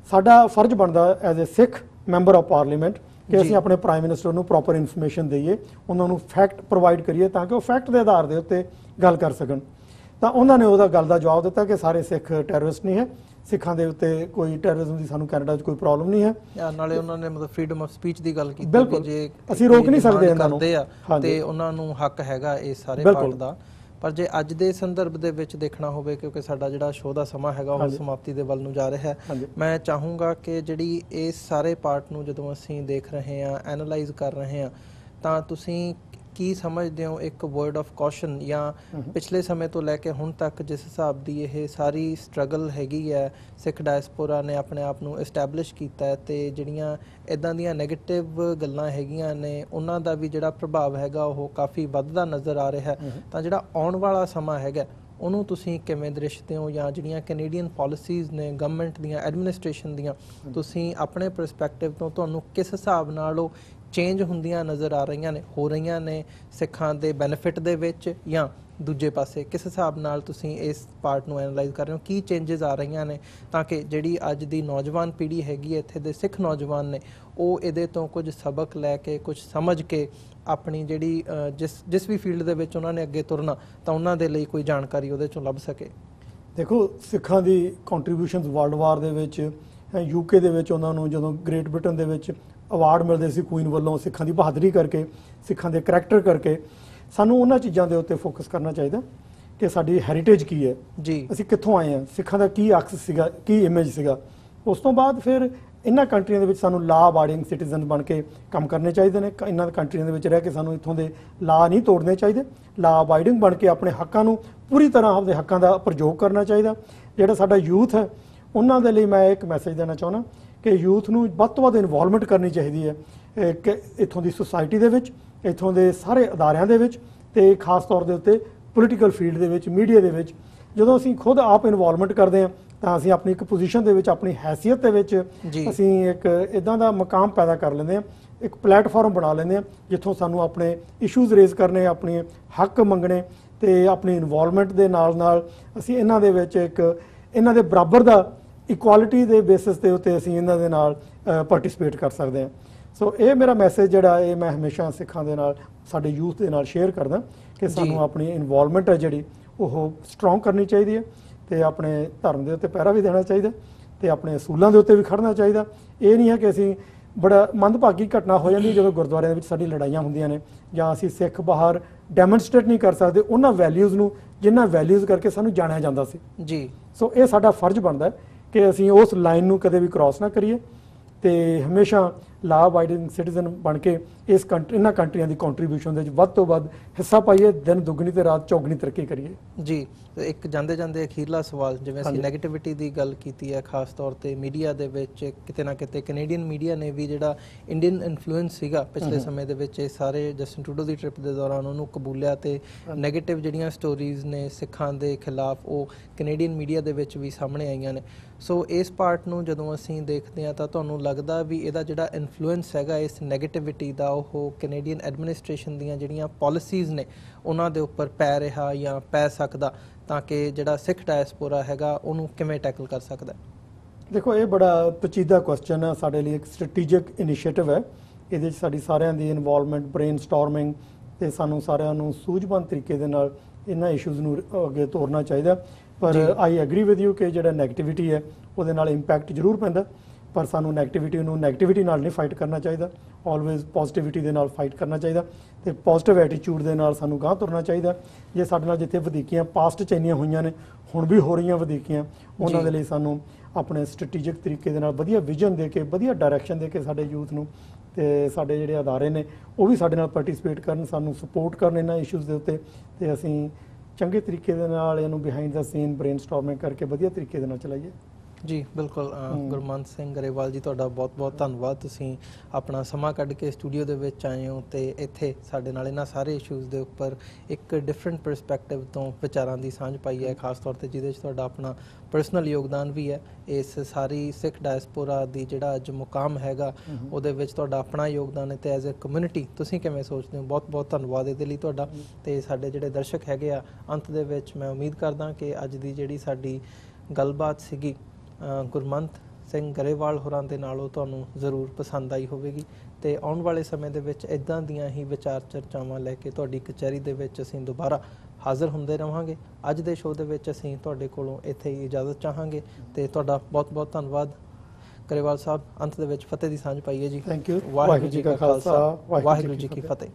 ਸਾਡਾ ਫਰਜ਼ ਬਣਦਾ as a Sikh member of parliament ਕਿ ਅਸੀਂ ਆਪਣੇ ਪ੍ਰਾਈਮ ਮਿਨਿਸਟਰ ਨੂੰ ਪ੍ਰੋਪਰ ਇਨਫੋਰਮੇਸ਼ਨ ਦਈਏ, ਉਹਨਾਂ ਨੂੰ ਫੈਕਟ ਪ੍ਰੋਵਾਈਡ ਕਰੀਏ ਤਾਂ ਕਿ ਉਹ ਫੈਕਟ ਦੇ ਆਧਾਰ ਦੇ ਉੱਤੇ ਗੱਲ ਕਰ ਸਕਣ। ਤਾਂ ਉਹਨਾਂ ਨੇ ਉਹਦਾ ਗੱਲ ਦਾ ਜਵਾਬ ਦਿੱਤਾ ਕਿ ਸਾਰੇ ਸਿੱਖ ਟੈਰਰਿਸਟ ਨਹੀਂ ਹੈ, ਸਿੱਖਾਂ ਦੇ ਉੱਤੇ ਕੋਈ ਟੈਰਰਿਜ਼ਮ ਦੀ ਸਾਨੂੰ ਕੈਨੇਡਾ 'ਚ ਕੋਈ ਪ੍ਰੋਬਲਮ ਨਹੀਂ ਹੈ। ਨਾਲੇ ਉਹਨਾਂ ਨੇ ਮਤਲਬ ਫਰੀडम ਆਫ ਸਪੀਚ ਦੀ ਗੱਲ ਕੀਤੀ ਕਿ ਜੇ ਅਸੀਂ ਰੋਕ ਨਹੀਂ ਸਕਦੇ ਇਹਨਾਂ ਨੂੰ ਤੇ ਉਹਨਾਂ ਨੂੰ ਹੱਕ ਹੈਗਾ ਇਸ ਸਾਰੇ ਪਾਰਟ ਦਾ। ਪਰ ਜੇ ਅੱਜ ਦੇ ਸੰਦਰਭ ਦੇ ਵਿੱਚ ਦੇਖਣਾ ਹੋਵੇ, ਕਿਉਂਕਿ ਸਾਡਾ ਜਿਹੜਾ ਸ਼ੋਅ ਦਾ ਸਮਾਂ ਹੈਗਾ ਉਹ ਸਮਾਪਤੀ ਦੇ ਵੱਲ ਨੂੰ ਜਾ ਰਿਹਾ ਹੈ, ਮੈਂ ਚਾਹੂੰਗਾ ਕਿ ਜਿਹੜੀ ਇਸ ਸਾਰੇ ਪਾਰਟ ਨੂੰ ਜਦੋਂ ਅਸੀਂ ਦੇਖ ਰਹੇ ਹਾਂ, ਐਨਾਲਾਈਜ਼ ਕਰ ਰਹੇ ਹਾਂ, ਤਾਂ ਤੁਸੀਂ ਕੀ ਸਮਝਦੇ ਹੋ ਇੱਕ ਵਰਡ ਆਫ ਕੌਸ਼ਨ ਜਾਂ ਪਿਛਲੇ ਸਮੇਂ ਤੋਂ ਲੈ ਕੇ ਹੁਣ ਤੱਕ ਜਿਸ ਹਿਸਾਬ ਦੀ ਇਹ ਸਾਰੀ ਸਟਰਗਲ ਹੈਗੀ ਹੈ, ਸਿੱਖ ਡਾਇਸਪੋਰਾ ਨੇ ਆਪਣੇ ਆਪ ਨੂੰ ਐਸਟੈਬਲਿਸ਼ ਕੀਤਾ ਹੈ ਤੇ ਜਿਹੜੀਆਂ ਇਦਾਂ ਦੀਆਂ ਨੈਗੇਟਿਵ ਗੱਲਾਂ ਹੈਗੀਆਂ ਨੇ ਉਹਨਾਂ ਦਾ ਵੀ ਜਿਹੜਾ ਪ੍ਰਭਾਵ ਹੈਗਾ ਉਹ ਕਾਫੀ ਵੱਧਦਾ ਨਜ਼ਰ ਆ ਰਿਹਾ ਹੈ, ਤਾਂ ਜਿਹੜਾ ਆਉਣ ਵਾਲਾ ਸਮਾਂ ਹੈਗਾ ਉਹਨੂੰ ਤੁਸੀਂ ਕਿਵੇਂ ਦ੍ਰਿਸ਼ਦੇ ਹੋ, ਜਾਂ ਜਿਹੜੀਆਂ ਕੈਨੇਡੀਅਨ ਪਾਲਿਸੀਜ਼ ਨੇ ਗਵਰਨਮੈਂਟ ਦੀਆਂ, ਐਡਮਿਨਿਸਟ੍ਰੇਸ਼ਨ ਦੀਆਂ, ਤੁਸੀਂ ਆਪਣੇ ਪਰਸਪੈਕਟਿਵ ਤੋਂ ਤੁਹਾਨੂੰ ਕਿਸ ਹਿਸਾਬ ਨਾਲ ਉਹ ਚੇਂਜ ਹੁੰਦੀਆਂ ਨਜ਼ਰ ਆ ਰਹੀਆਂ ਨੇ, ਹੋ ਰਹੀਆਂ ਨੇ ਸਿੱਖਾਂ ਦੇ ਬੈਨੀਫਿਟ ਦੇ ਵਿੱਚ, ਜਾਂ ਦੂਜੇ ਪਾਸੇ ਕਿਸ ਹਿਸਾਬ ਨਾਲ ਤੁਸੀਂ ਇਸ ਪਾਰਟ ਨੂੰ ਐਨਾਲਾਈਜ਼ ਕਰ ਰਹੇ ਹੋ, ਕੀ ਚੇਂਜਸ ਆ ਰਹੀਆਂ ਨੇ ਤਾਂ ਕਿ ਜਿਹੜੀ ਅੱਜ ਦੀ ਨੌਜਵਾਨ ਪੀੜ੍ਹੀ ਹੈਗੀ ਹੈ ਇੱਥੇ ਦੇ ਸਿੱਖ ਨੌਜਵਾਨ ਨੇ ਉਹ ਇਹਦੇ ਤੋਂ ਕੁਝ ਸਬਕ ਲੈ ਕੇ, ਕੁਝ ਸਮਝ ਕੇ ਆਪਣੀ ਜਿਹੜੀ ਜਿਸ ਵੀ ਫੀਲਡ ਦੇ ਵਿੱਚ ਉਹਨਾਂ ਨੇ ਅੱਗੇ ਤੁਰਨਾ ਤਾਂ ਉਹਨਾਂ ਦੇ ਲਈ ਕੋਈ ਜਾਣਕਾਰੀ ਉਹਦੇ ਚੋਂ ਲੱਭ ਸਕੇ। ਦੇਖੋ, ਸਿੱਖਾਂ ਦੀ ਕੰਟਰੀਬਿਊਸ਼ਨਸ ਵਰਲਡ ਵਾਰ ਦੇ ਵਿੱਚ, UK ਦੇ ਵਿੱਚ ਉਹਨਾਂ ਨੂੰ ਜਦੋਂ ਗ੍ਰੇਟ ਬ੍ਰਿਟਨ ਦੇ ਵਿੱਚ ਅਵਾਰਡ ਮਿਲਦੇ ਸੀ ਕੁਈਨ ਵੱਲੋਂ ਸਿੱਖਾਂ ਦੀ ਬਹਾਦਰੀ ਕਰਕੇ, ਸਿੱਖਾਂ ਦੇ ਕਰੈਕਟਰ ਕਰਕੇ, ਸਾਨੂੰ ਉਹਨਾਂ ਚੀਜ਼ਾਂ ਦੇ ਉੱਤੇ ਫੋਕਸ ਕਰਨਾ ਚਾਹੀਦਾ ਕਿ ਸਾਡੀ ਹੈਰੀਟੇਜ ਕੀ ਹੈ ਜੀ, ਅਸੀਂ ਕਿੱਥੋਂ ਆਏ ਹਾਂ, ਸਿੱਖਾਂ ਦਾ ਕੀ ਅਕਸ ਸੀਗਾ, ਕੀ ਇਮੇਜ ਸੀਗਾ। ਉਸ ਤੋਂ ਬਾਅਦ ਫਿਰ ਇਹਨਾਂ ਕੰਟਰੀਆਂ ਦੇ ਵਿੱਚ ਸਾਨੂੰ ਲਾ ਅਬਾਈਡਿੰਗ ਸਿਟੀਜ਼ਨ ਬਣ ਕੇ ਕੰਮ ਕਰਨੇ ਚਾਹੀਦੇ ਨੇ। ਇਹਨਾਂ ਕੰਟਰੀਆਂ ਦੇ ਵਿੱਚ ਰਹਿ ਕੇ ਸਾਨੂੰ ਇੱਥੋਂ ਦੇ ਲਾ ਨਹੀਂ ਤੋੜਨੇ ਚਾਹੀਦੇ, ਲਾ ਅਬਾਈਡਿੰਗ ਬਣ ਕੇ ਆਪਣੇ ਹੱਕਾਂ ਨੂੰ ਪੂਰੀ ਤਰ੍ਹਾਂ ਆਪਦੇ ਹੱਕਾਂ ਦਾ ਪ੍ਰਯੋਗ ਕਰਨਾ ਚਾਹੀਦਾ। ਜਿਹੜਾ ਸਾਡਾ ਯੂਥ ਹੈ ਉਹਨਾਂ ਦੇ ਲਈ ਮੈਂ ਇੱਕ ਮੈਸੇਜ ਦੇਣਾ ਚਾਹੁੰਦਾ ਕਿ ਯੂਥ ਨੂੰ ਵੱਧ ਤੋਂ ਵੱਧ ਇਨਵੋਲਵਮੈਂਟ ਕਰਨੀ ਚਾਹੀਦੀ ਹੈ ਕਿ ਇੱਥੋਂ ਦੀ ਸੁਸਾਇਟੀ ਦੇ ਵਿੱਚ, ਇੱਥੋਂ ਦੇ ਸਾਰੇ ਅਦਾਰਿਆਂ ਦੇ ਵਿੱਚ, ਤੇ ਖਾਸ ਤੌਰ ਦੇ ਉੱਤੇ ਪੋਲੀਟੀਕਲ ਫੀਲਡ ਦੇ ਵਿੱਚ, ਮੀਡੀਆ ਦੇ ਵਿੱਚ। ਜਦੋਂ ਅਸੀਂ ਖੁਦ ਆਪ ਇਨਵੋਲਵਮੈਂਟ ਕਰਦੇ ਹਾਂ ਤਾਂ ਅਸੀਂ ਆਪਣੀ ਇੱਕ ਪੋਜੀਸ਼ਨ ਦੇ ਵਿੱਚ, ਆਪਣੀ ਹੈਸੀਅਤ ਦੇ ਵਿੱਚ ਅਸੀਂ ਇੱਕ ਇਦਾਂ ਦਾ ਮਕਾਮ ਪੈਦਾ ਕਰ ਲੈਂਦੇ ਹਾਂ, ਇੱਕ ਪਲੇਟਫਾਰਮ ਬਣਾ ਲੈਂਦੇ ਹਾਂ ਜਿੱਥੋਂ ਸਾਨੂੰ ਆਪਣੇ ਇਸ਼ੂਜ਼ ਰੇਜ਼ ਕਰਨੇ, ਆਪਣੇ ਹੱਕ ਮੰਗਣੇ ਤੇ ਆਪਣੀ ਇਨਵੋਲਵਮੈਂਟ ਦੇ ਨਾਲ ਨਾਲ ਅਸੀਂ ਇਹਨਾਂ ਦੇ ਵਿੱਚ ਇੱਕ ਇਹਨਾਂ ਦੇ ਬਰਾਬਰ ਦਾ ਇਕੁਆਲਿਟੀ ਦੇ ਬੇਸਿਸ ਦੇ ਉੱਤੇ ਅਸੀਂ ਇਹਨਾਂ ਦੇ ਨਾਲ ਪਾਰਟਿਸਿਪੇਟ ਕਰ ਸਕਦੇ ਹਾਂ। ਸੋ ਇਹ ਮੇਰਾ ਮੈਸੇਜ ਜਿਹੜਾ ਇਹ ਮੈਂ ਹਮੇਸ਼ਾ ਸਿੱਖਾਂ ਦੇ ਨਾਲ, ਸਾਡੇ ਯੂਥ ਦੇ ਨਾਲ ਸ਼ੇਅਰ ਕਰਦਾ ਕਿ ਸਾਨੂੰ ਆਪਣੀ ਇਨਵੋਲਵਮੈਂਟ ਹੈ ਜਿਹੜੀ ਉਹ ਸਟਰੋਂਗ ਕਰਨੀ ਚਾਹੀਦੀ ਹੈ ਤੇ ਆਪਣੇ ਧਰਮ ਦੇ ਉੱਤੇ ਪਹਿਰਾ ਵੀ ਦੇਣਾ ਚਾਹੀਦਾ ਤੇ ਆਪਣੇ ਅਸੂਲਾਂ ਦੇ ਉੱਤੇ ਵੀ ਖੜਨਾ ਚਾਹੀਦਾ। ਇਹ ਨਹੀਂ ਹੈ ਕਿ ਅਸੀਂ ਬੜਾ ਮੰਦਭਾਗੀ ਘਟਨਾ ਹੋ ਜਾਂਦੀ ਜਦੋਂ ਗੁਰਦੁਆਰਿਆਂ ਦੇ ਵਿੱਚ ਸਾਡੀ ਲੜਾਈਆਂ ਹੁੰਦੀਆਂ ਨੇ ਜਾਂ ਅਸੀਂ ਸਿੱਖ ਬਾਹਰ ਡੈਮੋਨਸਟ੍ਰੇਟ ਨਹੀਂ ਕਰ ਸਕਦੇ ਉਹਨਾਂ ਵੈਲਿਊਜ਼ ਨੂੰ ਜਿਨ੍ਹਾਂ ਵੈਲਿਊਜ਼ ਕਰਕੇ ਸਾਨੂੰ ਜਾਣਿਆ ਜਾਂਦਾ ਸੀ ਜੀ। ਸੋ ਇਹ ਸਾਡਾ ਫਰਜ਼ ਬਣਦਾ ਕਿ ਅਸੀਂ ਉਸ ਲਾਈਨ ਨੂੰ ਕਦੇ ਵੀ ਕ੍ਰਾਸ ਨਾ ਕਰੀਏ ਤੇ ਹਮੇਸ਼ਾ ਲਾ ਅਬਾਈਡਿੰਗ ਸਿਟੀਜ਼ਨ ਬਣ ਕੇ ਇਹਨਾਂ ਕੰਟਰੀਆਂ ਦੀ ਕੰਟਰੀਬਿਊਸ਼ਨ ਦੇ ਵਿੱਚ ਵੱਧ ਤੋਂ ਵੱਧ ਹਿੱਸਾ ਪਾਈਏ, ਦਿਨ ਦੁੱਗਣੀ ਤੇ ਰਾਤ ਚੌਗਣੀ ਤਰੱਕੀ ਕਰੀਏ ਜੀ। ਇੱਕ ਜਾਂਦੇ ਜਾਂਦੇ ਅਖੀਰਲਾ ਸਵਾਲ, ਜਿਵੇਂ ਅਸੀਂ ਨੈਗੇਟਿਵਿਟੀ ਦੀ ਗੱਲ ਕੀਤੀ ਹੈ ਖਾਸ ਤੌਰ ਤੇ ਮੀਡੀਆ ਦੇ ਵਿੱਚ, ਕਿਤੇ ਨਾ ਕਿਤੇ ਕੈਨੇਡੀਅਨ ਮੀਡੀਆ ਨੇ ਵੀ ਜਿਹੜਾ ਇੰਡੀਅਨ ਇਨਫਲੂਐਂਸ ਸੀਗਾ ਪਿਛਲੇ ਸਮੇਂ ਦੇ ਵਿੱਚ, ਇਹ ਸਾਰੇ ਜਸਟਿਨ ਟਰੂਡੋ ਦੀ ਟ੍ਰਿਪ ਦੇ ਦੌਰਾਨ ਉਹਨੂੰ ਕਬੂਲਿਆ ਤੇ ਨੈਗੇਟਿਵ ਜਿਹੜੀਆਂ ਸਟੋਰੀਜ਼ ਨੇ ਸਿੱਖਾਂ ਦੇ ਖਿਲਾਫ ਉਹ ਕੈਨੇਡੀਅਨ ਮੀਡੀਆ ਦੇ ਵਿੱਚ ਵੀ ਸਾਹਮਣੇ ਆਈਆਂ ਨੇ। ਸੋ ਇਸ ਪਾਰਟ ਨੂੰ ਜਦੋਂ ਅਸੀਂ ਦੇਖਦੇ ਹਾਂ ਤਾਂ ਤੁਹਾਨੂੰ ਲੱਗਦਾ ਵੀ ਇਹਦਾ ਜਿਹੜਾ ਇਨਫਲੂਐਂਸ ਹੈਗਾ ਇਸ ਨੈਗੇਟਿਵਿਟੀ ਦਾ ਉਹ ਕੈਨੇਡੀਅਨ ਐਡਮਿਨਿਸਟ੍ਰੇਸ਼ਨ ਦੀਆਂ ਜਿਹੜੀਆਂ ਪਾਲਿਸੀਜ਼ ਨੇ ਉਹਨਾਂ ਦੇ ਉੱਪਰ ਪੈ ਰਿਹਾ ਜਾਂ ਪੈ ਸਕਦਾ, ਤਾਂ ਕਿ ਜਿਹੜਾ ਸਿੱਖ ਡਾਇਸਪੋਰਾ ਹੈਗਾ ਉਹਨੂੰ ਕਿਵੇਂ ਟੈਕਲ ਕਰ ਸਕਦਾ? ਦੇਖੋ ਇਹ ਬੜਾ ਪੇਚੀਦਾ ਕੁਐਸਚਨ ਹੈ, ਸਾਡੇ ਲਈ ਇੱਕ ਸਟ੍ਰੈਟੇਜਿਕ ਇਨੀਸ਼ੀਏਟਿਵ ਹੈ। ਇਹਦੇ ਵਿੱਚ ਸਾਡੀ ਸਾਰਿਆਂ ਦੀ ਇਨਵੋਲਵਮੈਂਟ, ਬ੍ਰੇਨ ਸਟਾਰਮਿੰਗ ਤੇ ਸਾਨੂੰ ਸਾਰਿਆਂ ਨੂੰ ਸੂਝਬੰਦ ਤਰੀਕੇ ਦੇ ਨਾਲ ਇਹਨਾਂ ਇਸ਼ੂਜ਼ ਨੂੰ ਅੱਗੇ ਤੋਰਨਾ ਚਾਹੀਦਾ। ਪਰ ਆਈ ਐਗਰੀ ਵਿਦ ਯੂ ਕਿ ਜਿਹੜਾ ਨੈਗੇਟਿਵਿਟੀ ਹੈ ਉਹਦੇ ਨਾਲ ਇੰਪੈਕਟ ਜ਼ਰੂਰ ਪੈਂਦਾ, ਪਰ ਸਾਨੂੰ ਨੈਗੇਟਿਵਿਟੀ ਨਾਲ ਨਹੀਂ ਫਾਈਟ ਕਰਨਾ ਚਾਹੀਦਾ, ਆਲਵੇਜ਼ ਪੋਜ਼ਿਟਿਵਿਟੀ ਦੇ ਨਾਲ ਫਾਈਟ ਕਰਨਾ ਚਾਹੀਦਾ ਤੇ ਪੋਜ਼ਿਟਿਵ ਐਟੀਟਿਊਡ ਦੇ ਨਾਲ ਸਾਨੂੰ ਗਾਂਹ ਤੁਰਨਾ ਚਾਹੀਦਾ। ਜੇ ਸਾਡੇ ਨਾਲ ਜਿੱਥੇ ਵਧੀਕੀਆਂ ਪਾਸਟ 'ਚ ਇੰਨੀਆਂ ਹੋਈਆਂ ਨੇ, ਹੁਣ ਵੀ ਹੋ ਰਹੀਆਂ ਵਧੀਕੀਆਂ, ਉਹਨਾਂ ਦੇ ਲਈ ਸਾਨੂੰ ਆਪਣੇ ਸਟ੍ਰੈਟੇਜਿਕ ਤਰੀਕੇ ਦੇ ਨਾਲ ਵਧੀਆ ਵਿਜ਼ਨ ਦੇ ਕੇ, ਵਧੀਆ ਡਾਇਰੈਕਸ਼ਨ ਦੇ ਕੇ ਸਾਡੇ ਯੂਥ ਨੂੰ ਤੇ ਸਾਡੇ ਜਿਹੜੇ ਅਦਾਰੇ ਨੇ ਉਹ ਵੀ ਸਾਡੇ ਨਾਲ ਪਾਰਟਿਸਿਪੇਟ ਕਰਨ, ਸਾਨੂੰ ਸਪੋਰਟ ਕਰਨ ਇਹਨਾਂ ਇਸ਼ੂਜ਼ ਦੇ ਉੱਤੇ, ਤੇ ਅਸੀਂ ਚੰਗੇ ਤਰੀਕੇ ਦੇ ਨਾਲ ਇਹਨੂੰ ਬਿਹਾਈਂਡ ਦਾ ਸੀਨ ਬ੍ਰੇਨ ਸਟਾਰਮਿੰਗ ਕਰਕੇ ਵਧੀਆ ਤਰੀਕੇ ਦੇ ਨਾਲ ਚਲਾਈਏ। ਜੀ ਬਿਲਕੁਲ। ਗੁਰਮੰਤ ਸਿੰਘ ਗਰੇਵਾਲ ਜੀ, ਤੁਹਾਡਾ ਬਹੁਤ ਬਹੁਤ ਧੰਨਵਾਦ। ਤੁਸੀਂ ਆਪਣਾ ਸਮਾਂ ਕੱਢ ਕੇ ਸਟੂਡੀਓ ਦੇ ਵਿੱਚ ਆਏ ਹੋ ਤੇ ਇੱਥੇ ਸਾਡੇ ਨਾਲ ਇਹਨਾਂ ਸਾਰੇ ਇਸ਼ੂਜ਼ ਦੇ ਉੱਪਰ ਇੱਕ ਡਿਫਰੈਂਟ ਪਰਸਪੈਕਟਿਵ ਤੋਂ ਵਿਚਾਰਾਂ ਦੀ ਸਾਂਝ ਪਾਈ ਹੈ, ਖਾਸ ਤੌਰ ਤੇ ਜਿਹਦੇ 'ਚ ਤੁਹਾਡਾ ਆਪਣਾ ਪਰਸਨਲ ਯੋਗਦਾਨ ਵੀ ਹੈ। ਇਸ ਸਾਰੀ ਸਿੱਖ ਡਾਇਸਪੋਰਾ ਦੀ ਜਿਹੜਾ ਅੱਜ ਮੁਕਾਮ ਹੈਗਾ ਉਹਦੇ ਵਿੱਚ ਤੁਹਾਡਾ ਆਪਣਾ ਯੋਗਦਾਨ ਹੈ ਤੇ ਐਜ਼ ਅ ਕਮਿਊਨਿਟੀ ਤੁਸੀਂ ਕਿਵੇਂ ਸੋਚਦੇ ਹੋ? ਬਹੁਤ ਬਹੁਤ ਧੰਨਵਾਦ ਇਹਦੇ ਲਈ ਤੁਹਾਡਾ। ਤੇ ਸਾਡੇ ਜਿਹੜੇ ਦਰਸ਼ਕ ਹੈਗੇ ਆ, ਅੰਤ ਦੇ ਵਿੱਚ ਮੈਂ ਉਮੀਦ ਕਰਦਾ ਕਿ ਅੱਜ ਦੀ ਜਿਹੜੀ ਸਾਡੀ ਗੱਲਬਾਤ ਸੀਗੀ ਗੁਰਮੰਤ ਸਿੰਘ ਗਰੇਵਾਲ ਹੋਰਾਂ ਦੇ ਨਾਲ ਉਹ ਤੁਹਾਨੂੰ ਜ਼ਰੂਰ ਪਸੰਦ ਆਈ ਹੋਵੇਗੀ ਤੇ ਆਉਣ ਵਾਲੇ ਸਮੇਂ ਦੇ ਵਿੱਚ ਇਦਾਂ ਦੀਆਂ ਹੀ ਵਿਚਾਰ ਚਰਚਾਵਾਂ ਲੈ ਕੇ ਤੁਹਾਡੀ ਕਚਹਿਰੀ ਦੇ ਵਿੱਚ ਅਸੀਂ ਦੁਬਾਰਾ ਹਾਜ਼ਰ ਹੁੰਦੇ ਰਹਾਂਗੇ। ਅੱਜ ਦੇ ਸ਼ੋਅ ਦੇ ਵਿੱਚ ਅਸੀਂ ਤੁਹਾਡੇ ਕੋਲੋਂ ਇੱਥੇ ਹੀ ਇਜਾਜ਼ਤ ਚਾਹਾਂਗੇ ਤੇ ਤੁਹਾਡਾ ਬਹੁਤ ਬਹੁਤ ਧੰਨਵਾਦ ਗਰੇਵਾਲ ਸਾਹਿਬ। ਅੰਤ ਦੇ ਵਿੱਚ ਫਤਿਹ ਦੀ ਸਾਂਝ ਪਾਈਏ ਜੀ। Thank you. ਵਾਹਿਗੁਰੂ ਜੀ ਕਾ ਖਾਲਸਾ, ਵਾਹਿਗੁਰੂ ਜੀ ਕੀ ਫਤਿਹ।